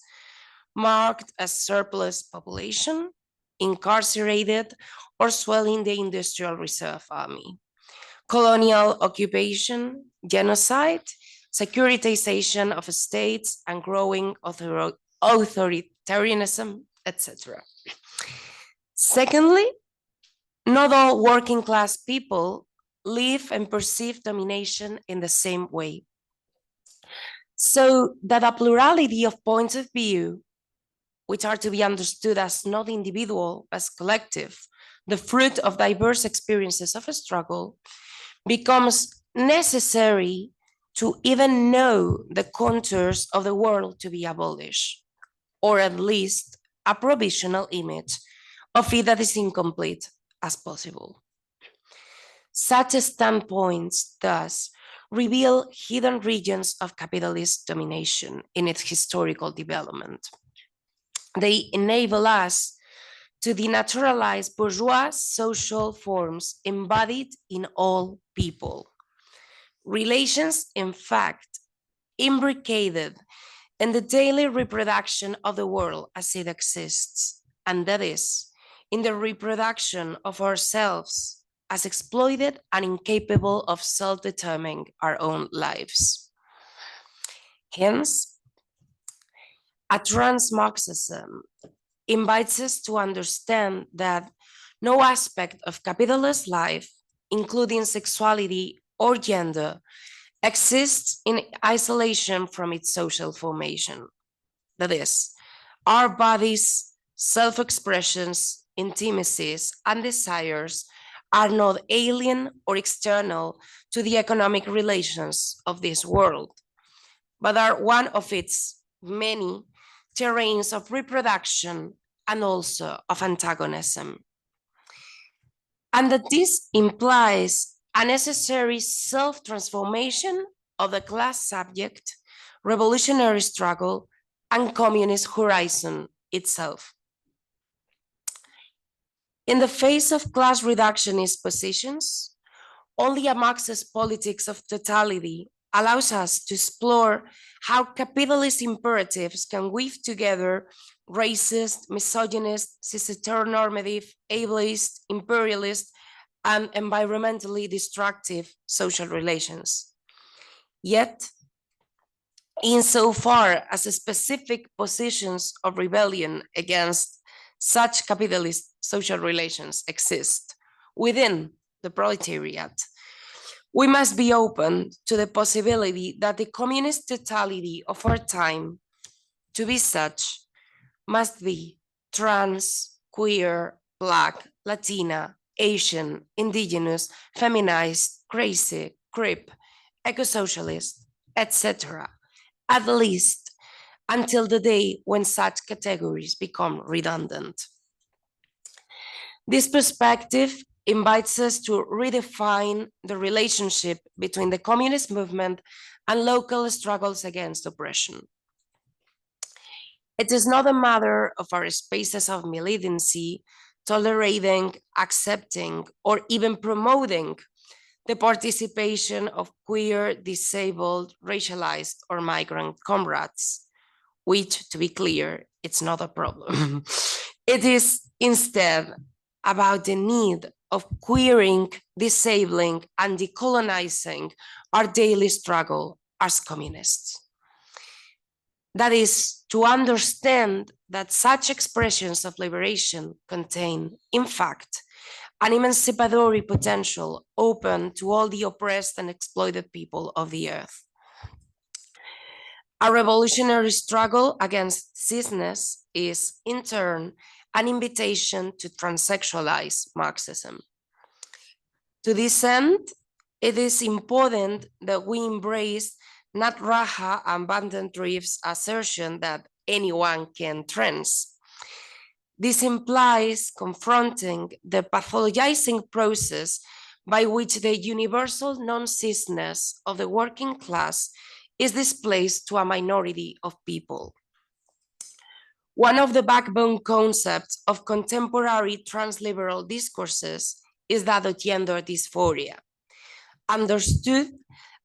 marked as surplus population, incarcerated or swelling the industrial reserve army, colonial occupation, genocide, securitization of states and growing authoritarianism, etc. Secondly, not all working class people live and perceive domination in the same way. So that a plurality of points of view, which are to be understood as not individual, as collective, the fruit of diverse experiences of a struggle, becomes necessary to even know the contours of the world to be abolished, or at least a provisional image of it that is incomplete as possible. Such standpoints thus reveal hidden regions of capitalist domination in its historical development. They enable us to denaturalize bourgeois social forms embodied in all people. Relations, in fact, imbricated in the daily reproduction of the world as it exists, and that is, in the reproduction of ourselves as exploited and incapable of self-determining our own lives. Hence, a trans Marxism invites us to understand that no aspect of capitalist life, including sexuality or gender, exists in isolation from its social formation. That is, our bodies, self-expressions, intimacies, and desires are not alien or external to the economic relations of this world, but are one of its many terrains of reproduction and also of antagonism. And that this implies a necessary self-transformation of the class subject, revolutionary struggle, and communist horizon itself. In the face of class reductionist positions, only a Marxist politics of totality allows us to explore how capitalist imperatives can weave together racist, misogynist, cis-heteronormative, ableist, imperialist, and environmentally destructive social relations. Yet, insofar as specific positions of rebellion against such capitalist social relations exist within the proletariat, we must be open to the possibility that the communist totality of our time, to be such, must be trans, queer, Black, Latina, Asian, indigenous, feminized, crazy, crip, eco-socialist, etc., at least until the day when such categories become redundant. This perspective invites us to redefine the relationship between the communist movement and local struggles against oppression. It is not a matter of our spaces of militancy tolerating, accepting, or even promoting the participation of queer, disabled, racialized, or migrant comrades, which, to be clear, it's not a problem. It is instead about the need of queering, disabling, and decolonizing our daily struggle as communists. That is, to understand that such expressions of liberation contain, in fact, an emancipatory potential open to all the oppressed and exploited people of the earth. A revolutionary struggle against cisness is, in turn, an invitation to transsexualize Marxism. To this end, it is important that we embrace Nat Raha and Van Drift's assertion that anyone can trans. This implies confronting the pathologizing process by which the universal non-cisness of the working class is displaced to a minority of people. One of the backbone concepts of contemporary transliberal discourses is that of gender dysphoria, understood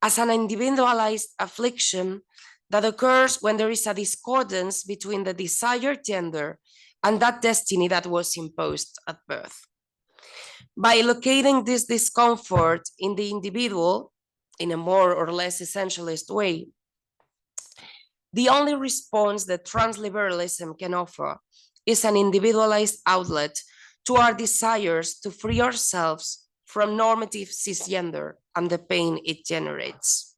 as an individualized affliction that occurs when there is a discordance between the desired gender and that destiny that was imposed at birth. By locating this discomfort in the individual in a more or less essentialist way, the only response that transliberalism can offer is an individualized outlet to our desires to free ourselves from normative cisgender and the pain it generates.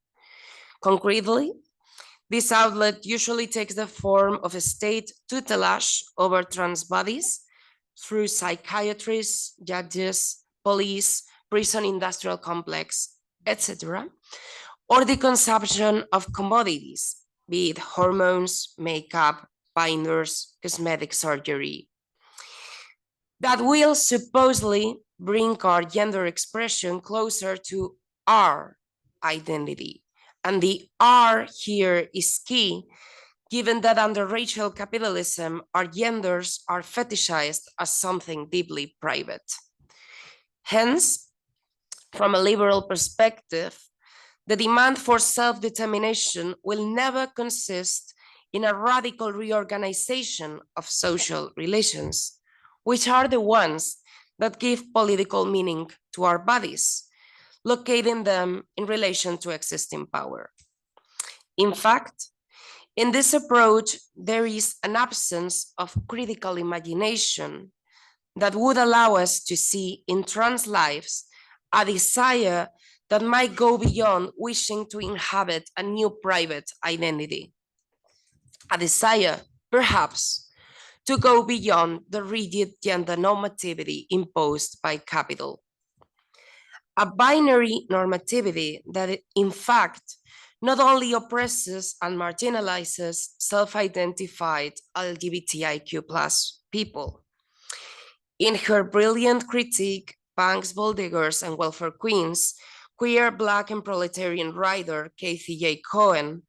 Concretely, this outlet usually takes the form of a state tutelage over trans bodies through psychiatrists, judges, police, prison industrial complex, etc., or the consumption of commodities, be it hormones, makeup, binders, cosmetic surgery, that will supposedly bring our gender expression closer to our identity. And the R here is key, given that under racial capitalism, our genders are fetishized as something deeply private. Hence, from a liberal perspective, the demand for self-determination will never consist in a radical reorganization of social relations, which are the ones that give political meaning to our bodies, locating them in relation to existing power. In fact, in this approach, there is an absence of critical imagination that would allow us to see in trans lives a desire that might go beyond wishing to inhabit a new private identity. A desire, perhaps, to go beyond the rigid gender normativity imposed by capital. A binary normativity that, in fact, not only oppresses and marginalizes self-identified LGBTIQ+ people. In her brilliant critique, Punks, Gold Diggers, and Welfare Queens, queer, Black, and proletarian writer Kathy J. Cohen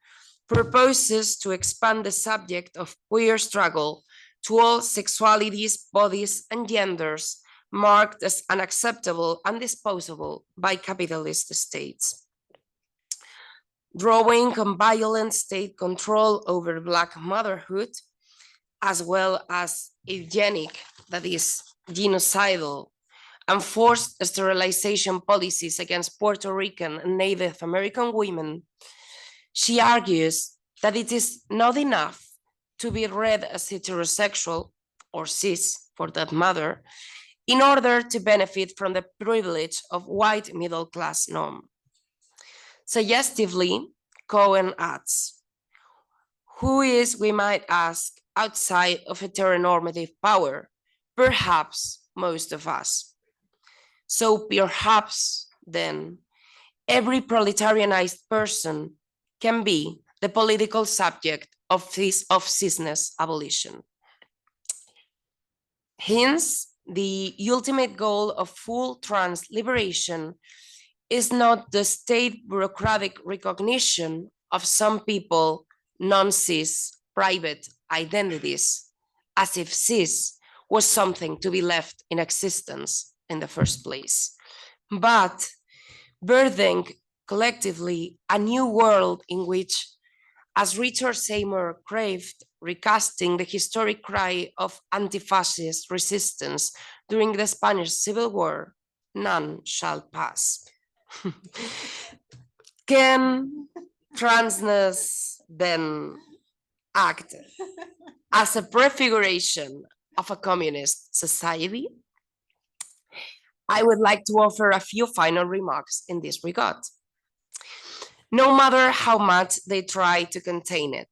proposes to expand the subject of queer struggle to all sexualities, bodies, and genders marked as unacceptable and disposable by capitalist states. Drawing on violent state control over Black motherhood, as well as eugenic, that is genocidal, and forced sterilization policies against Puerto Rican and Native American women, She argues that it is not enough to be read as heterosexual or cis for that matter in order to benefit from the privilege of white middle class norm. Suggestively, Cohen adds, who is, we might ask, outside of heteronormative power? Perhaps most of us. So perhaps then every proletarianized person can be the political subject of cisness abolition. Hence, the ultimate goal of full trans liberation is not the state bureaucratic recognition of some people non-cis private identities, as if cis was something to be left in existence in the first place, but birthing collectively a new world in which, as Richard Seymour craved, recasting the historic cry of anti-fascist resistance during the Spanish Civil War, none shall pass. Can transness then act as a prefiguration of a communist society? I would like to offer a few final remarks in this regard. No matter how much they try to contain it,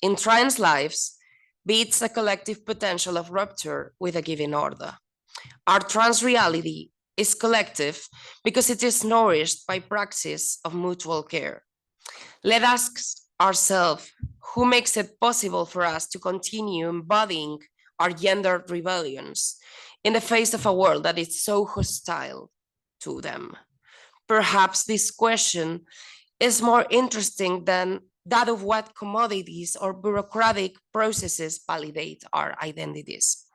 in trans lives beats a collective potential of rupture with a given order. Our trans reality is collective because it is nourished by praxis of mutual care. Let us ask ourselves who makes it possible for us to continue embodying our gendered rebellions in the face of a world that is so hostile to them. Perhaps this question is more interesting than that of what commodities or bureaucratic processes validate our identities.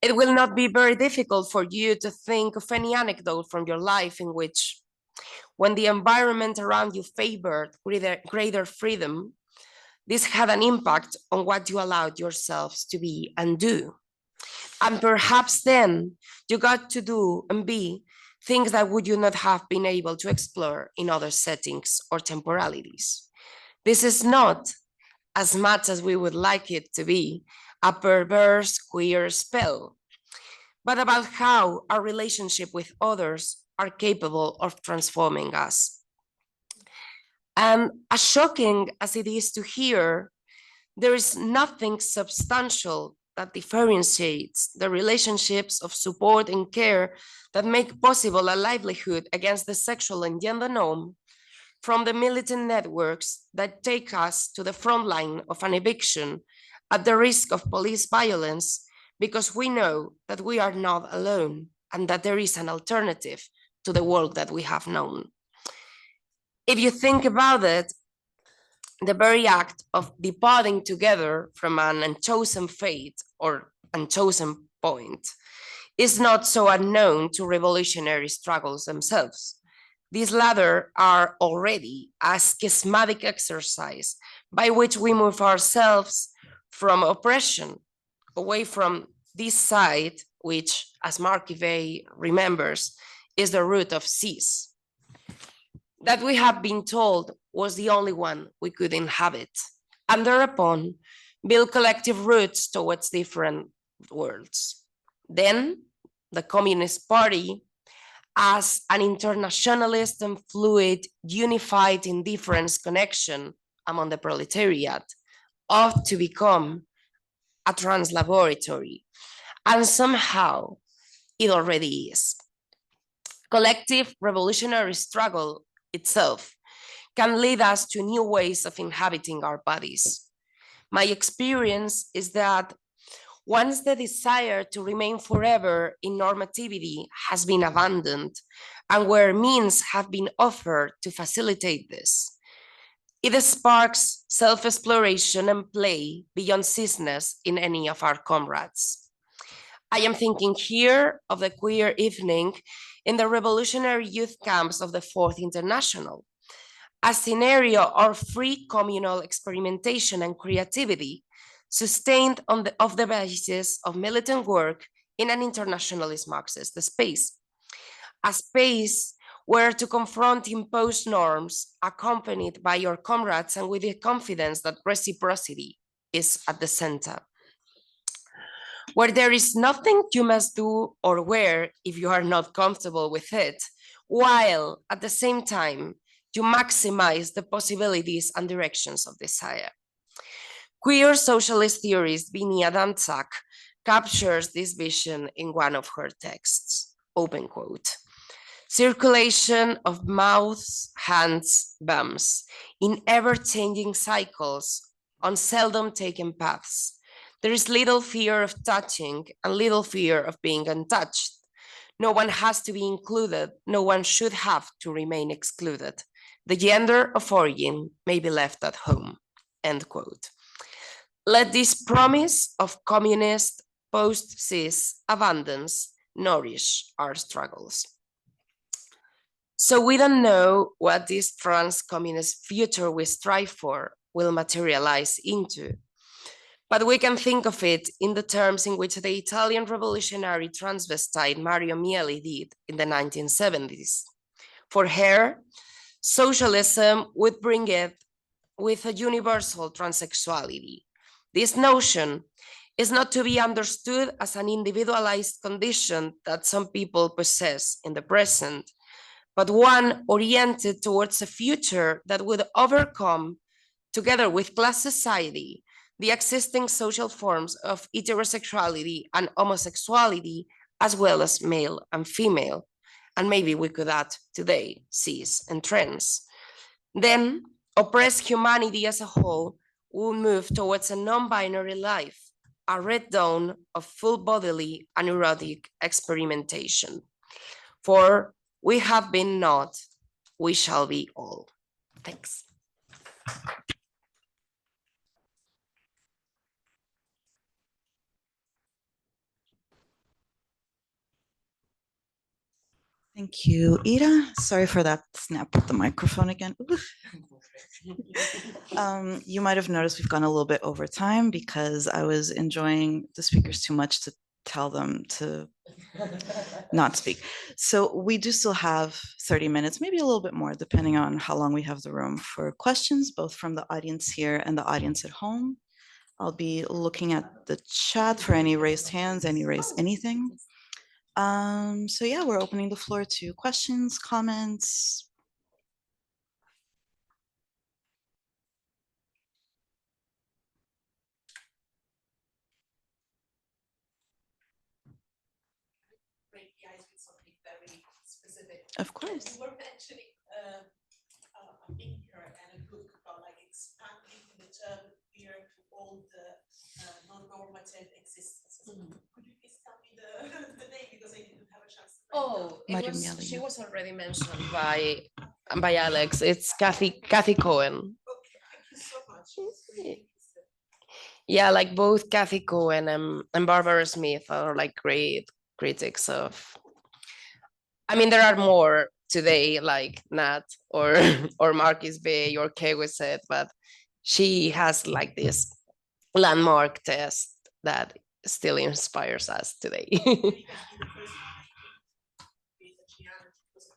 It will not be very difficult for you to think of any anecdote from your life in which, when the environment around you favored greater freedom, this had an impact on what you allowed yourselves to be and do. And perhaps then you got to do and be things that would you not have been able to explore in other settings or temporalities. This is not, as much as we would like it to be, a perverse queer spell, but about how our relationship with others are capable of transforming us. And as shocking as it is to hear, there is nothing substantial that differentiates the relationships of support and care that make possible a livelihood against the sexual and gender norm from the militant networks that take us to the front line of an eviction at the risk of police violence, because we know that we are not alone and that there is an alternative to the world that we have known. If you think about it, the very act of departing together from an unchosen fate or unchosen point is not so unknown to revolutionary struggles themselves. These latter are already a schismatic exercise by which we move ourselves from oppression away from this side, which, as Marquis remembers, is the root of cis, that we have been told was the only one we could inhabit, and thereupon build collective routes towards different worlds. Then the Communist Party, as an internationalist and fluid, unified indifference connection among the proletariat, ought to become a trans laboratory, and somehow it already is. Collective revolutionary struggle itself can lead us to new ways of inhabiting our bodies. My experience is that once the desire to remain forever in normativity has been abandoned, and where means have been offered to facilitate this, it sparks self-exploration and play beyond cisness in any of our comrades. I am thinking here of the queer evening in the revolutionary youth camps of the Fourth International, a scenario of free communal experimentation and creativity sustained on the basis of militant work in an internationalist Marxist space, a space where to confront imposed norms accompanied by your comrades and with the confidence that reciprocity is at the center. Where there is nothing you must do or wear if you are not comfortable with it, while at the same time, you maximize the possibilities and directions of desire. Queer socialist theorist Vinnie Adamczak captures this vision in one of her texts, open quote. Circulation of mouths, hands, bums, in ever-changing cycles on seldom taken paths. There is little fear of touching and little fear of being untouched. No one has to be included, no one should have to remain excluded. The gender of origin may be left at home, end quote. Let this promise of communist post-cis abundance nourish our struggles. So we don't know what this trans-communist future we strive for will materialize into, but we can think of it in the terms in which the Italian revolutionary transvestite Mario Mieli did in the 1970s. For her, socialism would bring it with a universal transsexuality. This notion is not to be understood as an individualized condition that some people possess in the present, but one oriented towards a future that would overcome, together with class society, the existing social forms of heterosexuality and homosexuality, as well as male and female. And maybe we could add today, cis and trans. Then oppressed humanity as a whole will move towards a non-binary life, a red dawn of full bodily and erotic experimentation. For we have been not, we shall be all. Thanks. Thank you, Ira. Sorry for that snap with the microphone again. You might have noticed we've gone a little bit over time because I was enjoying the speakers too much to tell them to not speak. So we do still have 30 minutes, maybe a little bit more, depending on how long we have the room for questions, both from the audience here and the audience at home. I'll be looking at the chat for any raised hands, any raised anything. So yeah, we're opening the floor to questions, comments. Of course. You were mentioning a thinker and a book about like expanding the term queer to all the non-normative existences. Could you please tell me the name because I didn't have a chance to write it down. She was already mentioned by Alex. It's Kathy Cohen. Okay, thank you so much. Yeah, like both Kathy Cohen and Barbara Smith are like great critics of. I mean, there are more today, like Nat or or Marcus Bay or Kewe said, but she has like this landmark test that still inspires us today.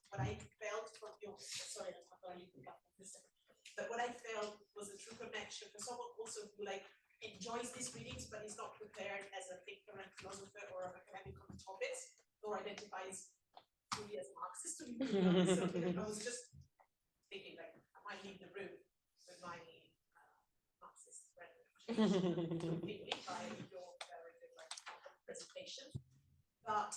What I felt from your, sorry, but what I felt was a true connection for someone also who like enjoys these readings, but is not prepared as a thinker and philosopher or academic on topics, nor identifies fully as a Marxist. To be honest. So I was just thinking like, I might leave the room with my Marxist friend completely by your very good presentation. But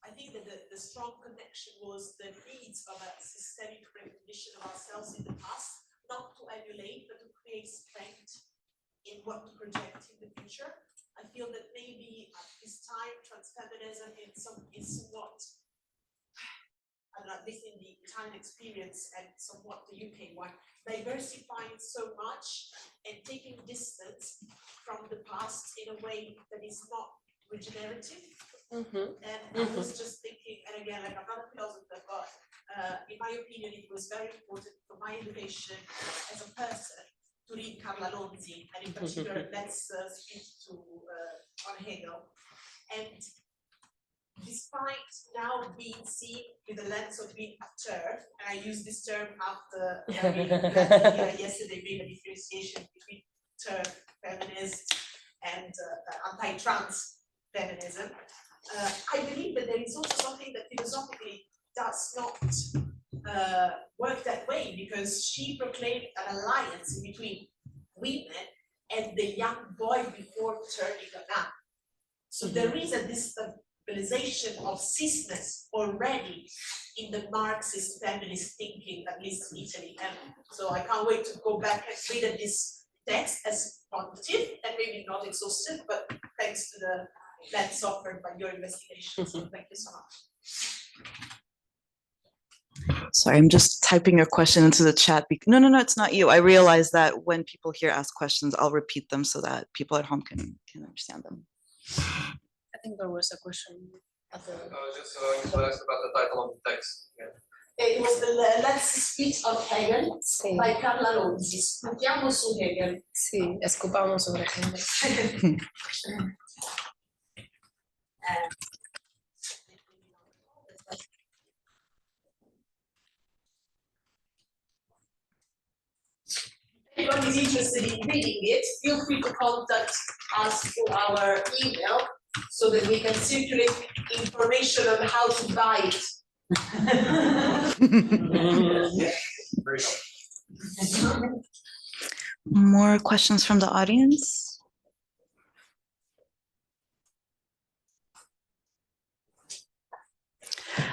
I think that the strong connection was the needs of a systemic recognition of ourselves in the past, not to emulate, but to create strength in what to project in the future. I feel that maybe at this time, transfeminism is somewhat, I don't know, at least in the Italian experience and somewhat the UK one, diversifying so much and taking distance from the past in a way that is not regenerative. And I was just thinking, and again, like I'm not a philosopher, but in my opinion, it was very important for my education as a person to read Carla Lonzi, and in particular, let's speak to on Hegel. And despite now being seen with the lens of being a turf, and I use this term after having yesterday made a differentiation between turf feminist and anti-trans feminism. I believe that there is also something that philosophically does not work that way, because she proclaimed an alliance between women and the young boy before turning a man. So there is a destabilization of cisness already in the Marxist feminist thinking, at least in Italy. And so I can't wait to go back and read this text as quantitative and maybe not exhaustive, but thanks to the lens offered by your investigation. So thank you so much. Sorry, I'm just typing a question into the chat. No, it's not you. I realize that when people here ask questions, I'll repeat them so that people at home can understand them. I think there was a question at the... Just you were asked about the title of the text. Yeah. It was the Let's Speak of Hegel by Carla Lonzi. Sputiamo su Hegel. Sí, escupamos sobre Hegel. If anyone is interested in reading it, feel free to contact us through our email so that we can circulate information on how to buy it. Very More questions from the audience?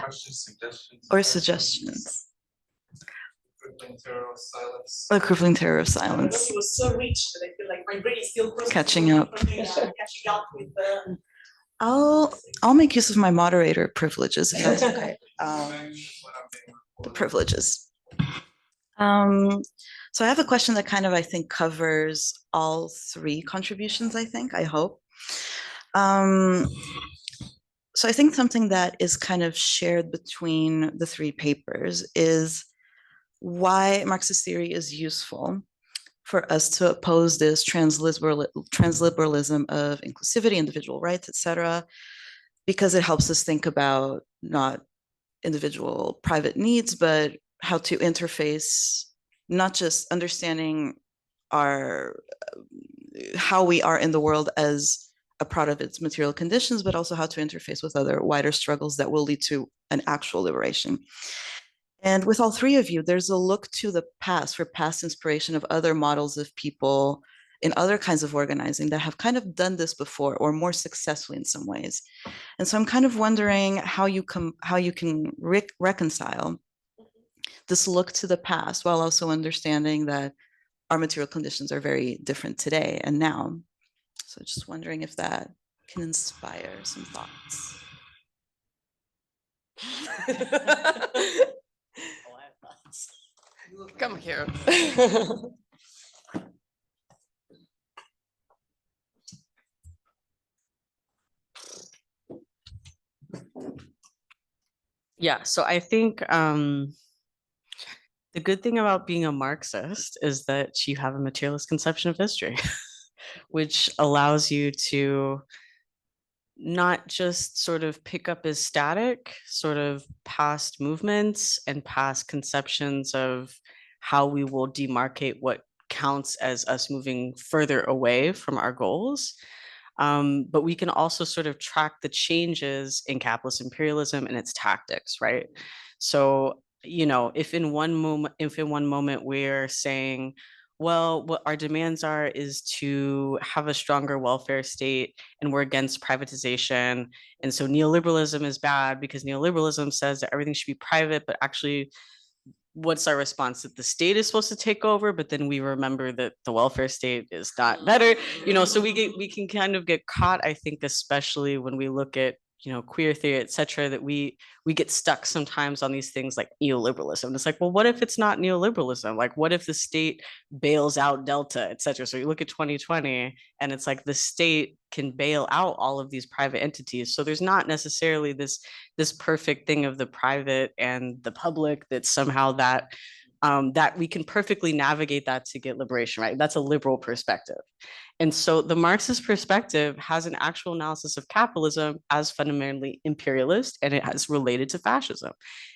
questions, suggestions. Or suggestions? Crippling terror of silence. A crippling terror of It silence. was so rich that I feel like my brain is still Catching up. catching up with the. I'll make use of my moderator privileges if that's okay. When I'm being recorded. Privileges. So I have a question that kind of, I think, covers all three contributions, I hope. So I think something that is kind of shared between the three papers is why Marxist theory is useful for us to oppose this transliberalism of inclusivity, individual rights, etc., because it helps us think about not individual private needs, but how to interface, not just understanding how we are in the world as a product of its material conditions, but also how to interface with other wider struggles that will lead to an actual liberation. And with all three of you, there's a look to the past for past inspiration of other models of people in other kinds of organizing that have kind of done this before or more successfully in some ways. And so I'm kind of wondering how you can reconcile this look to the past while also understanding that our material conditions are very different today and now. So just wondering if that can inspire some thoughts. Come here. Yeah, so I think the good thing about being a Marxist is that you have a materialist conception of history, which allows you to not just sort of pick up as static sort of past movements and past conceptions of how we will demarcate what counts as us moving further away from our goals. But we can also sort of track the changes in capitalist imperialism and its tactics, right? So, you know, if in one moment we're saying, well, what our demands are is to have a stronger welfare state and we're against privatization. And so neoliberalism is bad because neoliberalism says that everything should be private, but actually what's our response? That the state is supposed to take over, but then we remember that the welfare state is not better, you know, so we can kind of get caught, I think, especially when we look at, you know, queer theory, et cetera, that we get stuck sometimes on these things like neoliberalism. And it's like, well, what if it's not neoliberalism? Like, what if the state bails out Delta, et cetera? So you look at 2020 and it's like the state can bail out all of these private entities. So there's not necessarily this perfect thing of the private and the public that somehow that that we can perfectly navigate that to get liberation, right? That's a liberal perspective. And so the Marxist perspective has an actual analysis of capitalism as fundamentally imperialist, and it has related to fascism.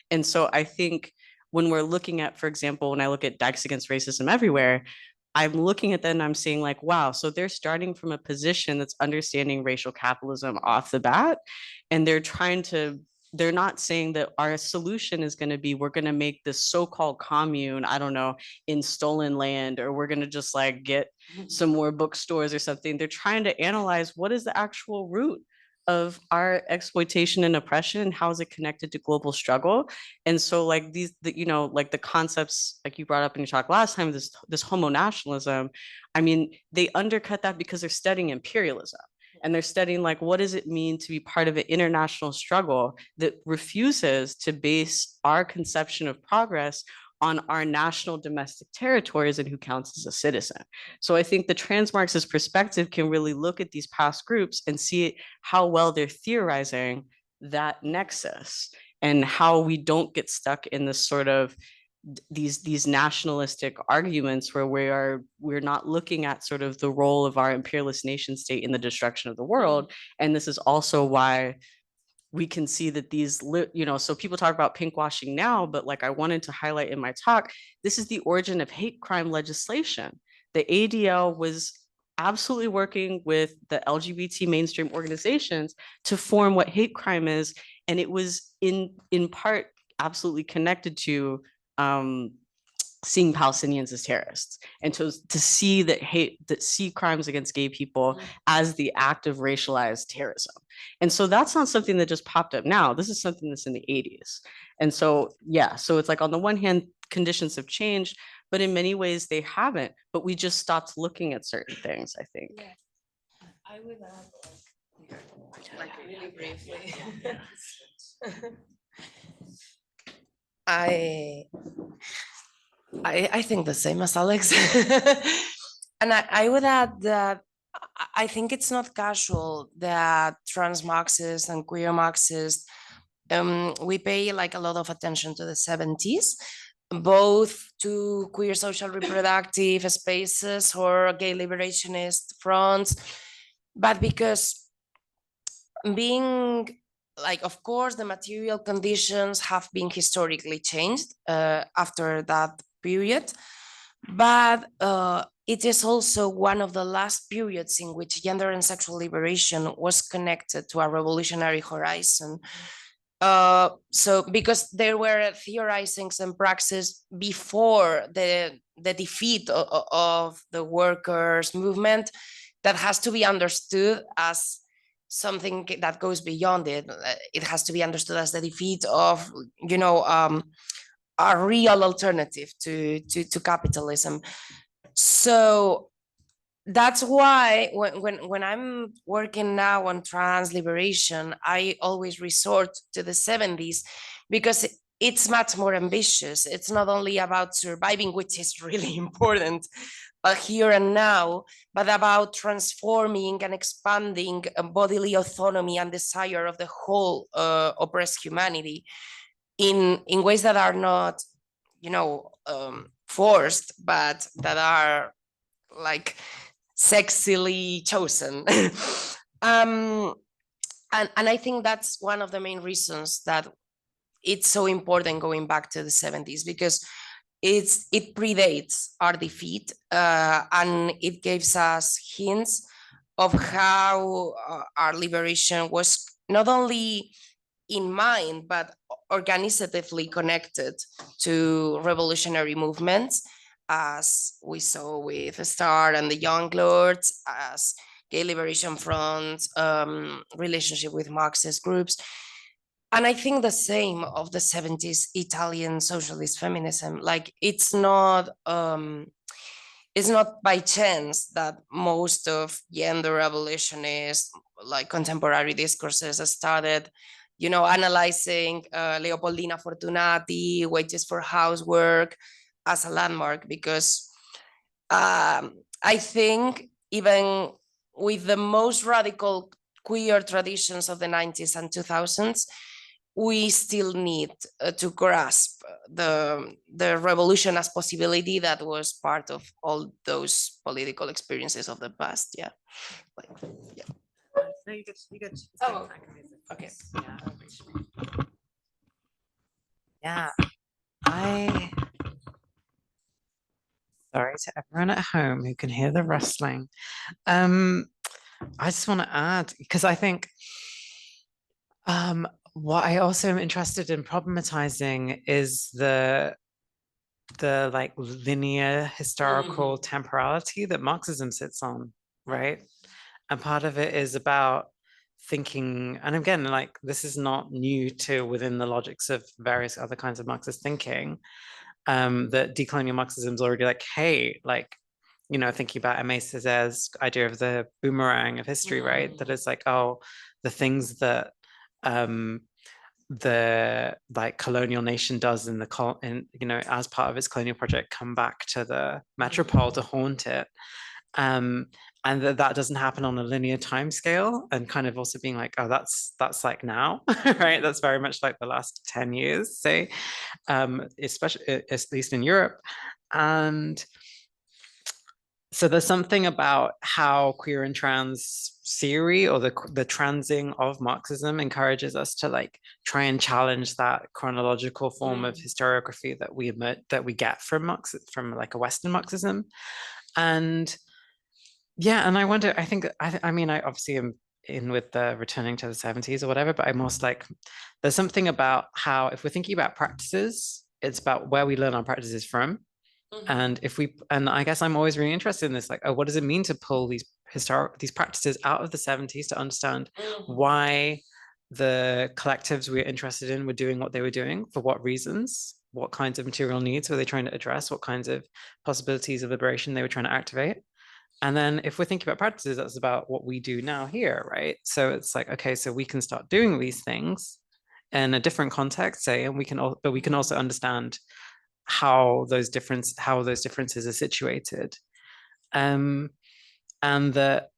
And so I think when we're looking at, for example, when I look at Dykes Against Racism Everywhere, I'm looking at that and I'm saying like, wow, so they're starting from a position that's understanding racial capitalism off the bat. And they're not saying that our solution is going to be, we're going to make this so-called commune, I don't know, in stolen land, or we're going to just like get some more bookstores or something. They're trying to analyze what is the actual root of our exploitation and oppression, and how is it connected to global struggle. And so like like the concepts like you brought up in your talk last time, this homo nationalism, I mean, they undercut that because they're studying imperialism. And they're studying like, what does it mean to be part of an international struggle that refuses to base our conception of progress on our national domestic territories and who counts as a citizen. So I think the trans-Marxist perspective can really look at these past groups and see how well they're theorizing that nexus, and how we don't get stuck in this sort of these nationalistic arguments where we're not looking at sort of the role of our imperialist nation state in the destruction of the world. And this is also why we can see that so people talk about pink washing now, but like I wanted to highlight in my talk, this is the origin of hate crime legislation. The ADL was absolutely working with the LGBT mainstream organizations to form what hate crime is. And it was in part absolutely connected to seeing Palestinians as terrorists, and to see see crimes against gay people as the act of racialized terrorism. And so that's not something that just popped up now. This is something that's in the 80s. And so, yeah, so it's like on the one hand, conditions have changed, but in many ways they haven't, but we just stopped looking at certain things, I think. Yeah. I would add like really briefly. I think the same as Alex. And I would add that I think it's not casual that trans Marxists and queer Marxists, we pay like a lot of attention to the 70s, both to queer social reproductive spaces or gay liberationist fronts, but because being like, of course, the material conditions have been historically changed after that period, but it is also one of the last periods in which gender and sexual liberation was connected to a revolutionary horizon. So because there were theorizings and praxis before the defeat of the workers' movement that has to be understood as something that goes beyond it. It has to be understood as the defeat of, a real alternative to capitalism. So that's why when I'm working now on trans liberation, I always resort to the 70s, because it's much more ambitious. It's not only about surviving, which is really important, here and now, but about transforming and expanding bodily autonomy and desire of the whole oppressed humanity in ways that are not, forced, but that are like sexily chosen. And I think that's one of the main reasons that it's so important going back to the 70s, because it predates our defeat, and it gives us hints of how our liberation was not only in mind, but organizatively connected to revolutionary movements, as we saw with the Star and the Young Lords, as Gay Liberation Front, relationship with Marxist groups. And I think the same of the 70s Italian socialist feminism. Like, it's not by chance that most of gender abolitionist, like contemporary discourses, started, analyzing Leopoldina Fortunati, wages for housework, as a landmark, because I think even with the most radical queer traditions of the 90s and 2000s, we still need to grasp the revolution as possibility that was part of all those political experiences of the past. Yeah. Like, yeah. No, you get. Oh, okay. Yeah, sorry to everyone at home who can hear the rustling. I just want to add, because I think what I also am interested in problematizing is the like linear historical temporality that Marxism sits on, right? And part of it is about thinking, and again, like this is not new to within the logics of various other kinds of Marxist thinking, that decolonial Marxism is already like, hey, like, you know, thinking about Aimé Césaire's idea of the boomerang of history, right? That it's like, oh, the things that the like colonial nation does in you know, as part of its colonial project, come back to the metropole to haunt it. And that doesn't happen on a linear time scale, and kind of also being like, oh, that's like now, right? That's very much like the last 10 years, say, especially at least in Europe. And so there's something about how queer and trans theory, or the transing of Marxism, encourages us to like try and challenge that chronological form of historiography that we get from like a Western Marxism. And yeah, and I wonder, I think, I mean, I obviously am in with the returning to the 70s or whatever, but I'm most like, there's something about how, if we're thinking about practices, it's about where we learn our practices from. And I guess I'm always really interested in this, like, oh, what does it mean to pull these practices out of the 70s to understand why the collectives we're interested in were doing what they were doing, for what reasons, what kinds of material needs were they trying to address, what kinds of possibilities of liberation they were trying to activate. And then if we're thinking about practices, that's about what we do now here, right? So it's like, okay, so we can start doing these things in a different context, say, and we can also understand how those differences are situated. And that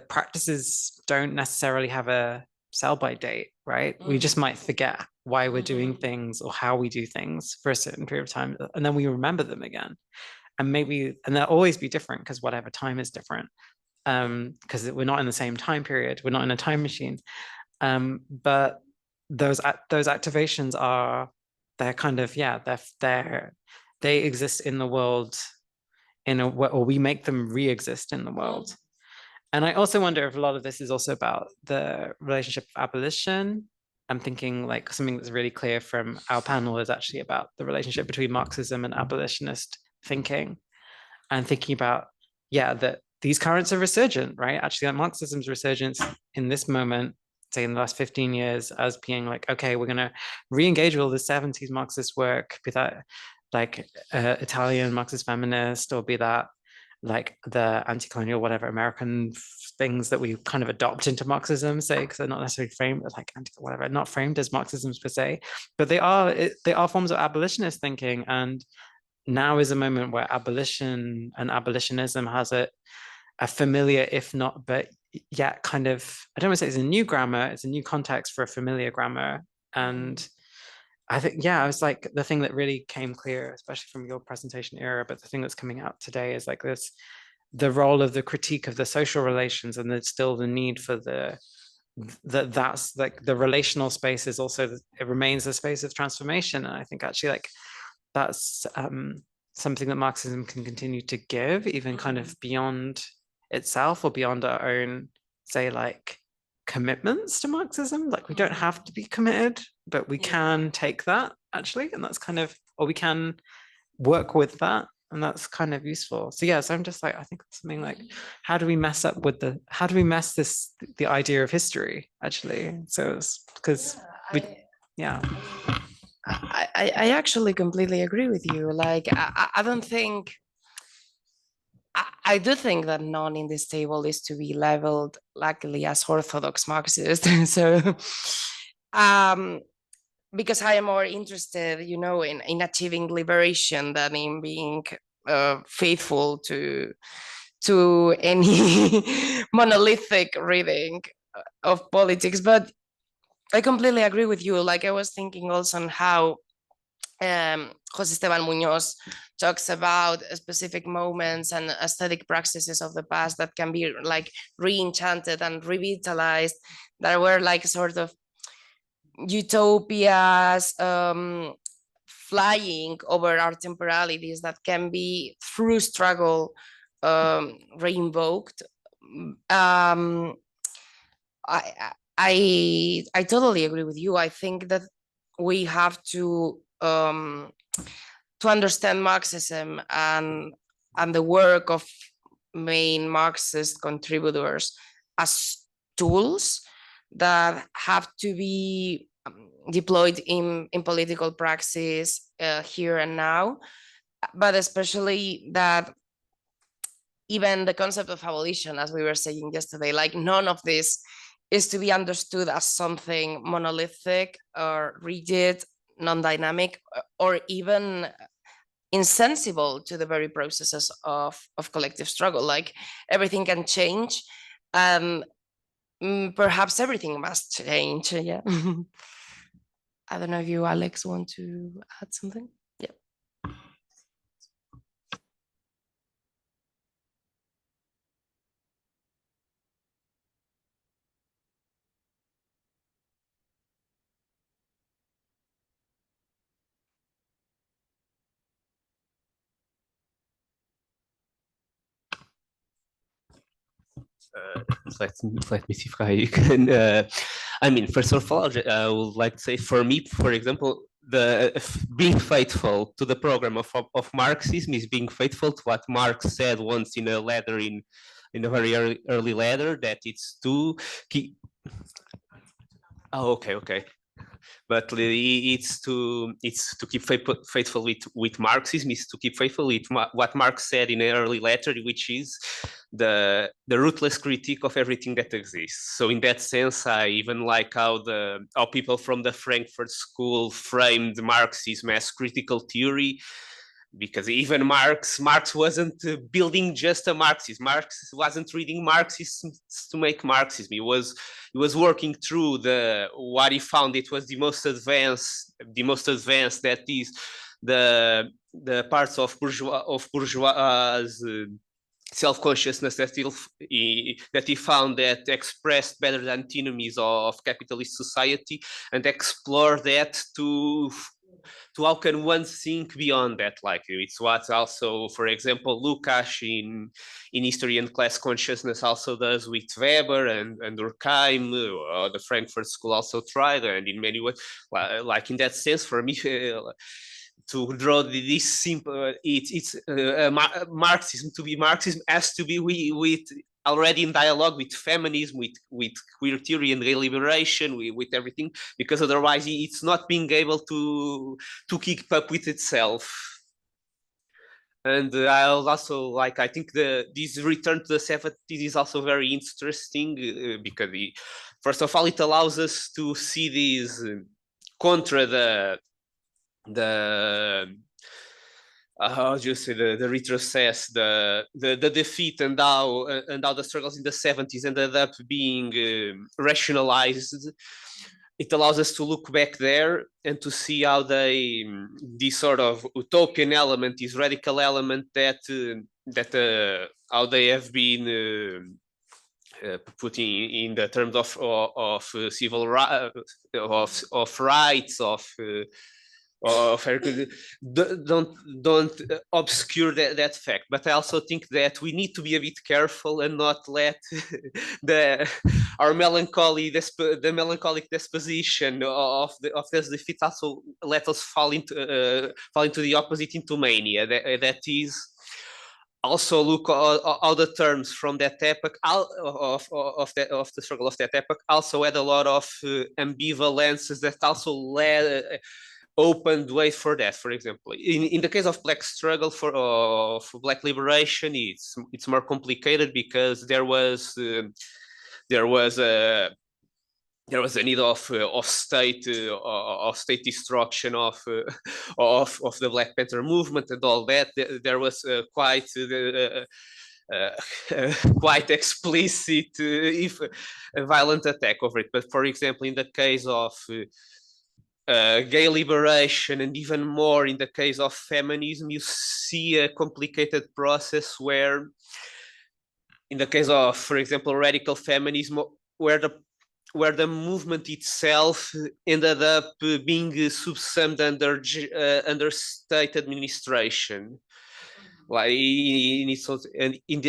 practices don't necessarily have a sell-by date, right? We just might forget why we're doing things or how we do things for a certain period of time, and then we remember them again. And they'll always be different, because whatever time is different, because we're not in the same time period, we're not in a time machine. But those activations they're kind of, they exist in the world or we make them re-exist in the world. And I also wonder if a lot of this is also about the relationship of abolition. I'm thinking like something that's really clear from our panel is actually about the relationship between Marxism and abolitionist thinking, and thinking about, that these currents are resurgent, right? Actually, like Marxism's resurgence in this moment, say in the last 15 years, as being like, okay, we're going to re-engage with all the 70s Marxist work, be that like Italian Marxist feminist, or be that like the anti-colonial, whatever, American things that we kind of adopt into Marxism, say, because they're not necessarily framed as like not framed as Marxisms per se, but they are forms of abolitionist thinking. And now is a moment where abolition and abolitionism has a familiar, if not, but yet kind of, I don't want to say it's a new grammar, it's a new context for a familiar grammar. And I think, I was like, the thing that really came clear, especially from your presentation, Ira, but the thing that's coming out today is like the role of the critique of the social relations, and there's still the need for that's like the relational space is also, it remains a space of transformation. And I think actually like that's something that Marxism can continue to give, even kind of beyond itself, or beyond our own, say, like commitments to Marxism. Like we don't have to be committed, but we can take that actually, and that's kind of, or we can work with that, and that's kind of useful. So so I'm just like, I think something like, how do we mess the idea of history actually? So it's because I actually completely agree with you. Like, I don't think, I do think that none in this table is to be leveled, luckily, as orthodox Marxist. So, because I am more interested, in achieving liberation than in being faithful to any monolithic reading of politics. But I completely agree with you. Like, I was thinking also on how José Esteban Muñoz talks about specific moments and aesthetic practices of the past that can be like re-enchanted and revitalized, that were like sort of utopias flying over our temporalities that can be through struggle re-invoked. I totally agree with you. I think that we have to understand Marxism and the work of main Marxist contributors as tools that have to be deployed in political praxis here and now, but especially that even the concept of abolition, as we were saying yesterday, like none of this is to be understood as something monolithic or rigid, non-dynamic, or even insensible to the very processes of collective struggle. Like everything can change, and perhaps everything must change. Yeah. I don't know if you, Alex, want to add something? Yeah. Let me see if I can. I mean, first of all, I would like to say, for me, for example, being faithful to the program of Marxism is being faithful to what Marx said once in a letter in a very early letter, that it's to keep. Oh, okay. But it's to keep faithful with Marxism, is to keep faithful with what Marx said in an early letter, which is the ruthless critique of everything that exists. So in that sense, I even like how people from the Frankfurt School framed Marxism as critical theory, because even Marx wasn't building just a Marxism. Marx wasn't reading Marxism to make Marxism. He was working through what he found it was the most advanced, that is the parts of bourgeois self-consciousness that he found that expressed better the antinomies of capitalist society, and explore that to how can one think beyond that. Like it's what also, for example, Lukács in History and Class Consciousness also does with Weber and Durkheim, the Frankfurt School also tried, and in many ways, like in that sense, for me, to draw this simple, it's Marxism. To be Marxism has to be with already in dialogue with feminism, with queer theory and gay liberation, with everything, because otherwise it's not being able to keep up with itself. And I'll also like, I think this return to the 70s is also very interesting, because first of all, it allows us to see these contra how do you say, the retrocess, the defeat, and how the struggles in the 70s ended up being rationalized. It allows us to look back there and to see how this sort of utopian element, this radical element, that how they have been put in the terms of civil of rights, don't obscure that fact. But I also think that we need to be a bit careful and not let our melancholic disposition of this defeat also let us fall into the opposite, into mania. That is, also look all the terms from that epoch of the struggle of that epoch also had a lot of ambivalences that also opened way for that. For example, in the case of black struggle for black liberation, it's more complicated, because there was a need of state destruction of the Black Panther movement and all that. There was quite quite explicit, if a violent attack over it. But for example, in the case of gay liberation, and even more in the case of feminism, you see a complicated process where, in the case of, for example, radical feminism, where the movement itself ended up being subsumed under state administration. Like and in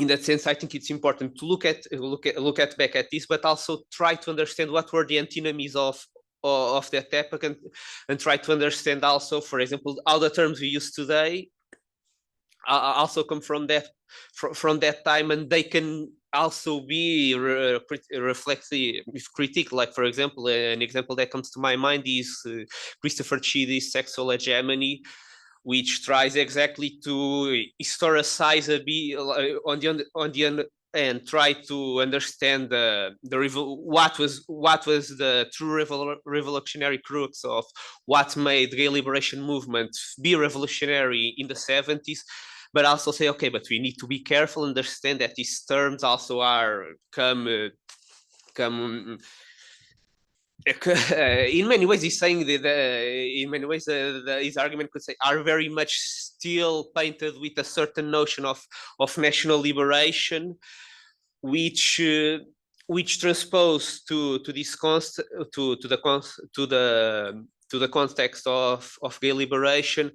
that sense, I think it's important to look at back at this, but also try to understand what were the antinomies of that epoch, and try to understand also, for example, how the terms we use today also come from that time, and they can also be reflective critique. Like, for example, an example that comes to my mind is Christopher Chidi's Sexual Hegemony, which tries exactly to historicize a bit on the and try to understand what was the true revolutionary crux of what made the gay liberation movement be revolutionary in the 70s, but also say, okay, but we need to be careful, understand that these terms also are in many ways, he's saying that in many ways his argument could say are very much still painted with a certain notion of national liberation, which transposed to this to the context of gay liberation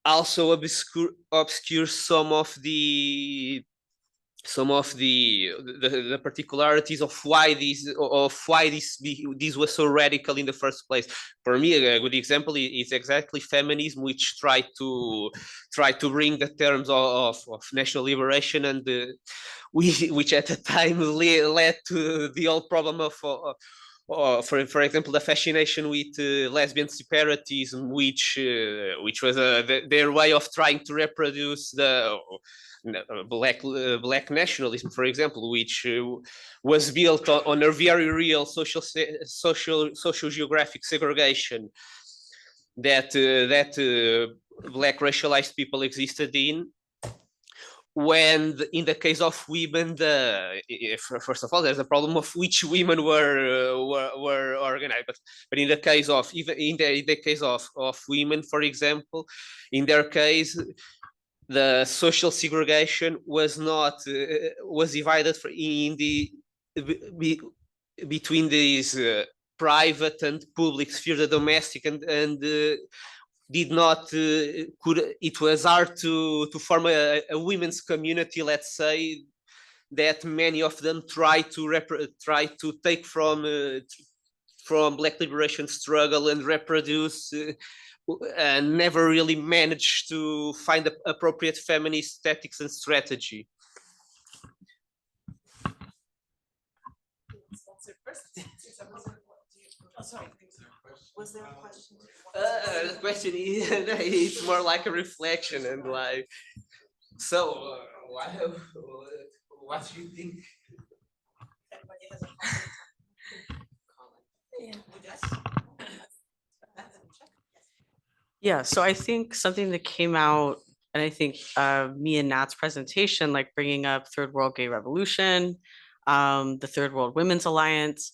also obscures some of the particularities of why this was so radical in the first place. For me, a good example is exactly feminism, which tried to bring the terms of national liberation, and which at the time led to the old problem of for example, the fascination with lesbian separatism, which was their way of trying to reproduce the black nationalism, for example, which was built on a very real social geographic segregation that black racialized people existed in. When in the case of women, first of all, there's a problem of which women were organized. But in the case of in the case of women, for example, in their case, the social segregation was not was divided between these private and public sphere, the domestic and did not it was hard to form a women's community, let's say, that many of them try to take from black liberation struggle and reproduce and never really managed to find appropriate feminist tactics and strategy. Was there a question? The question is, it's more like a reflection and like, so what do you think? Everybody has a comment. Yes. Yeah, so I think something that came out, and I think me and Nat's presentation, like bringing up Third World Gay Revolution, the Third World Women's Alliance,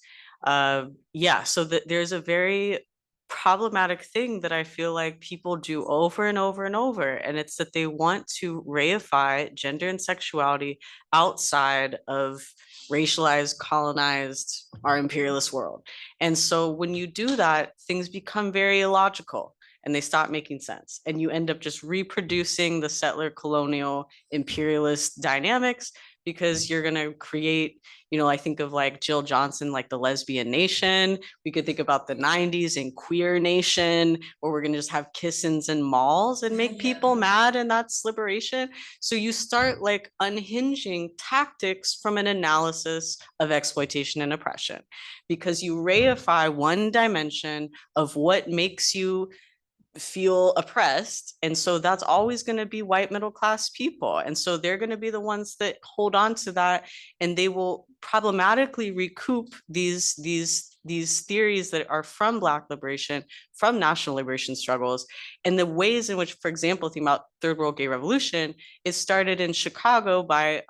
yeah, so there's a very problematic thing that I feel like people do over and over and over, and it's that they want to reify gender and sexuality outside of racialized, colonized, our imperialist world. And so when you do that, things become very illogical and they stop making sense. And you end up just reproducing the settler, colonial, imperialist dynamics, because you're gonna create, you know, I think of like Jill Johnson, like the lesbian nation. We could think about the 90s and queer nation, where we're gonna just have kissings in malls and make people mad, and that's liberation. So you start like unhinging tactics from an analysis of exploitation and oppression, because you reify one dimension of what makes you feel oppressed. And so that's always going to be white middle class people. And so they're going to be the ones that hold on to that, and they will problematically recoup these theories that are from Black liberation, from national liberation struggles, and the ways in which, for example, think about Third World Gay Revolution, it started in Chicago by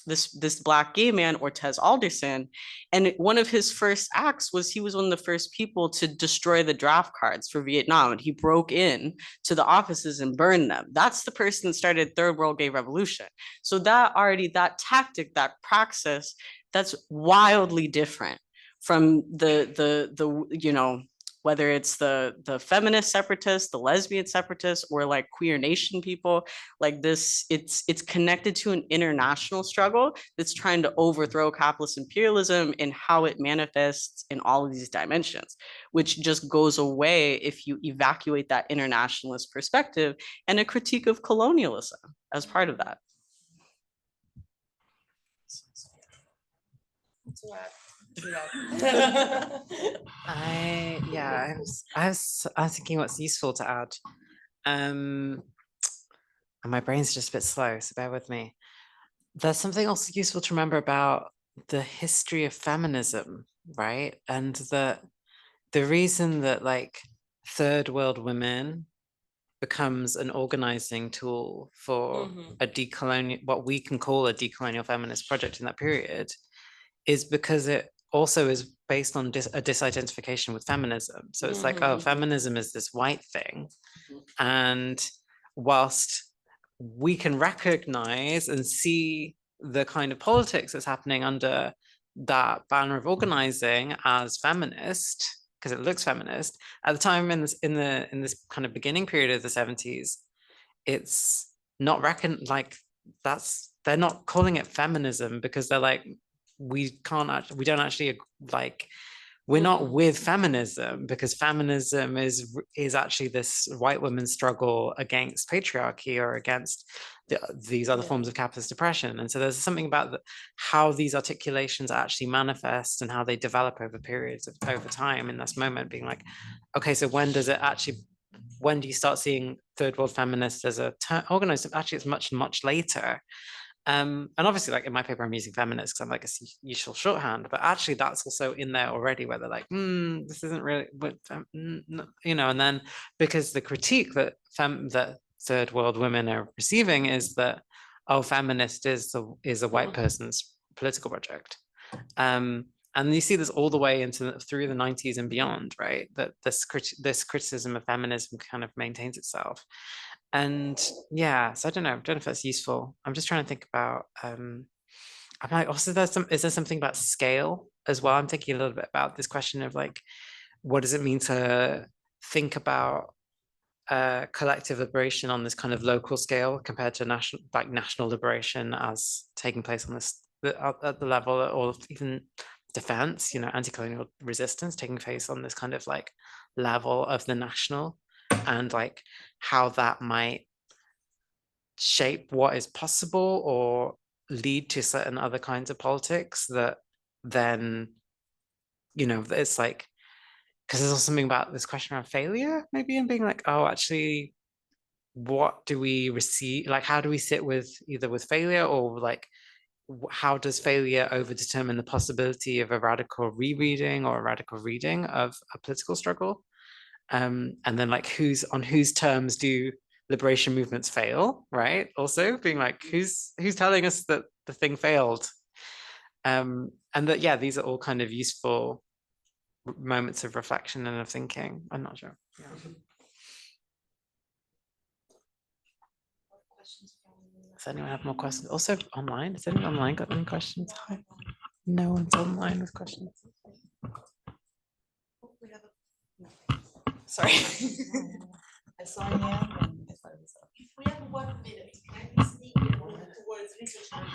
this Black gay man, Ortez Alderson, and one of his first acts was he was one of the first people to destroy the draft cards for Vietnam, and he broke in to the offices and burned them. That's the person that started Third World Gay Revolution. So that tactic, that praxis, that's wildly different from the you know, whether it's the feminist separatists, the lesbian separatists, or like queer nation people, like this, it's connected to an international struggle that's trying to overthrow capitalist imperialism and how it manifests in all of these dimensions, which just goes away if you evacuate that internationalist perspective and a critique of colonialism as part of that. I was thinking what's useful to add. And my brain's just a bit slow, so bear with me. There's something also useful to remember about the history of feminism, right? And the reason that like third world women becomes an organizing tool for a decolonial, what we can call a decolonial feminist project in that period, is because it also is based on a disidentification with feminism. So it's like, oh, feminism is this white thing. And whilst we can recognize and see the kind of politics that's happening under that banner of organizing as feminist, because it looks feminist, at the time in this kind of beginning period of the 70s, it's not reckoned like they're not calling it feminism because they're like, we don't actually like, we're not with feminism because feminism is actually this white women's struggle against patriarchy or against these other forms of capitalist oppression. And so there's something about how these articulations actually manifest and how they develop over periods of over time in this moment, being like, okay, so when do you start seeing third world feminists as a organized? Actually, it's much, much later. And obviously, like in my paper, I'm using feminists because I'm like a useful shorthand, but actually that's also in there already where they're like, this isn't really, but you know, and then because the critique that that third world women are receiving is that, oh, feminist is a white person's political project. And you see this all the way through the 90s and beyond, right? That this criticism of feminism kind of maintains itself. And yeah, so I don't know if that's useful. I'm just trying to think about, I'm like, also is there something about scale as well? I'm thinking a little bit about this question of like, what does it mean to think about collective liberation on this kind of local scale compared to national liberation as taking place on this at the level or even defense, you know, anti-colonial resistance taking place on this kind of like level of the national, and like how that might shape what is possible or lead to certain other kinds of politics that then, you know, it's like, because there's also something about this question around failure maybe, and being like, oh, actually, what do we receive? Like, how do we sit with either with failure or like, how does failure over determine the possibility of a radical rereading or a radical reading of a political struggle? And then like on whose terms do liberation movements fail, right? Also being like, who's telling us that the thing failed? And that, yeah, these are all kind of useful moments of reflection and of thinking. I'm not sure. Yeah. Does anyone have more questions? Also online, has anyone online got any questions? No one's online with questions. Sorry. I saw an hand and I thought it was up. If we have 1 minute, can we sneak in towards research and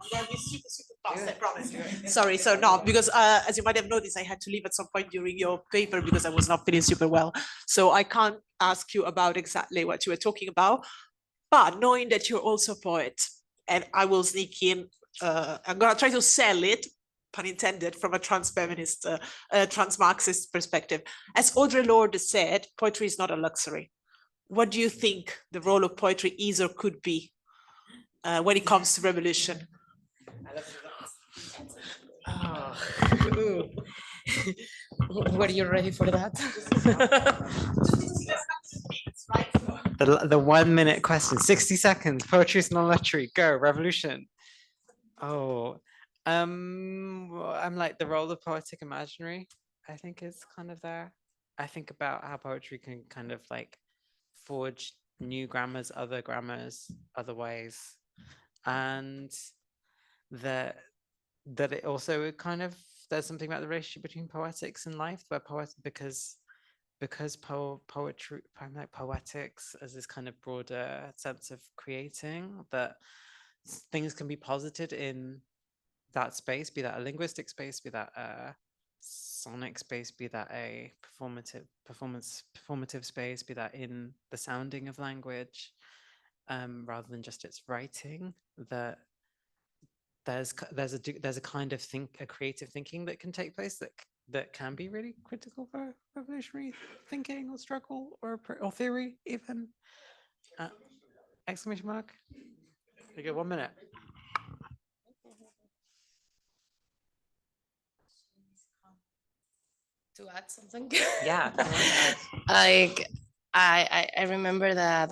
I'm gonna be super fast, I promise. Sorry, so no, because as you might have noticed, I had to leave at some point during your paper because I was not feeling super well. So I can't ask you about exactly what you were talking about, but knowing that you're also a poet, and I will sneak in, I'm gonna try to sell it, pun intended, from a trans-feminist, trans-Marxist perspective. As Audre Lorde said, poetry is not a luxury. What do you think the role of poetry is or could be when it comes to revolution? Oh. Were you ready for that? The 1 minute question, 60 seconds, poetry is not luxury, go, revolution. Oh, I'm like the role of poetic imaginary, I think is kind of there. I think about how poetry can kind of like forge new grammars, other ways, and that it also kind of, there's something about the relationship between poetics and life, where because poetry, like poetics as this kind of broader sense of creating, that things can be posited in that space, be that a linguistic space, be that a sonic space, be that a performative space, be that in the sounding of language, rather than just its writing. That there's a kind of a creative thinking that can take place that can be really critical for revolutionary thinking or struggle or theory even. Exclamation mark. You get 1 minute. To add something. Yeah. Like I remember that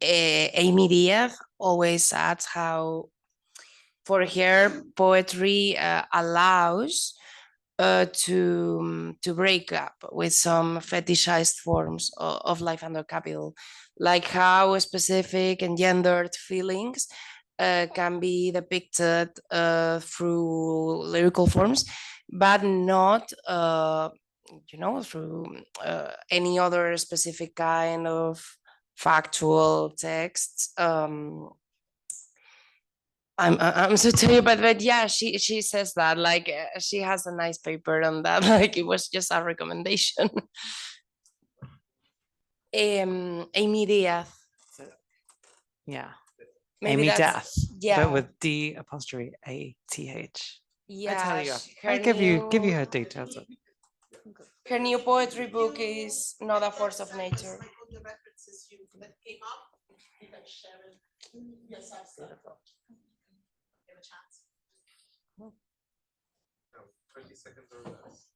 Amy Diaz always adds how for her poetry allows to break up with some fetishized forms of life under capital, like how specific and gendered feelings can be depicted through lyrical forms, but not through any other specific kind of factual texts. I'm so tired, but yeah, she says that, like she has a nice paper on that. Like it was just a recommendation. Amy Diaz. Yeah. Maybe Amy that's- Death. yeah. But with D''ATH. Yeah, I tell you, her I'll give you new- her details. Her new poetry book is Not a Force of Nature. The references that came up, you can share it. Yes, I've seen it. Give a chance. No, 20 seconds or less.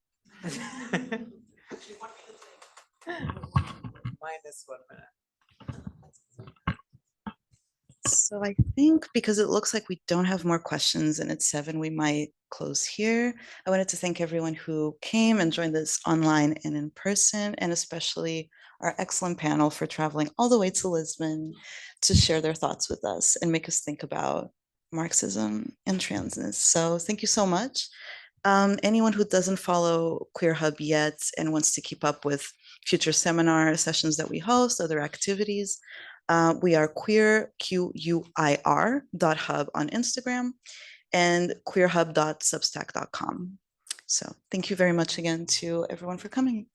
Actually, 1 minute. Minus 1 minute. So I think because it looks like we don't have more questions and it's 7, we might close here. I wanted to thank everyone who came and joined us online and in person, and especially our excellent panel for traveling all the way to Lisbon to share their thoughts with us and make us think about Marxism and transness. So thank you so much. Anyone who doesn't follow Queer Hub yet and wants to keep up with future seminar sessions that we host, other activities, we are queer, QUIR.hub on Instagram and queerhub.substack.com. So thank you very much again to everyone for coming.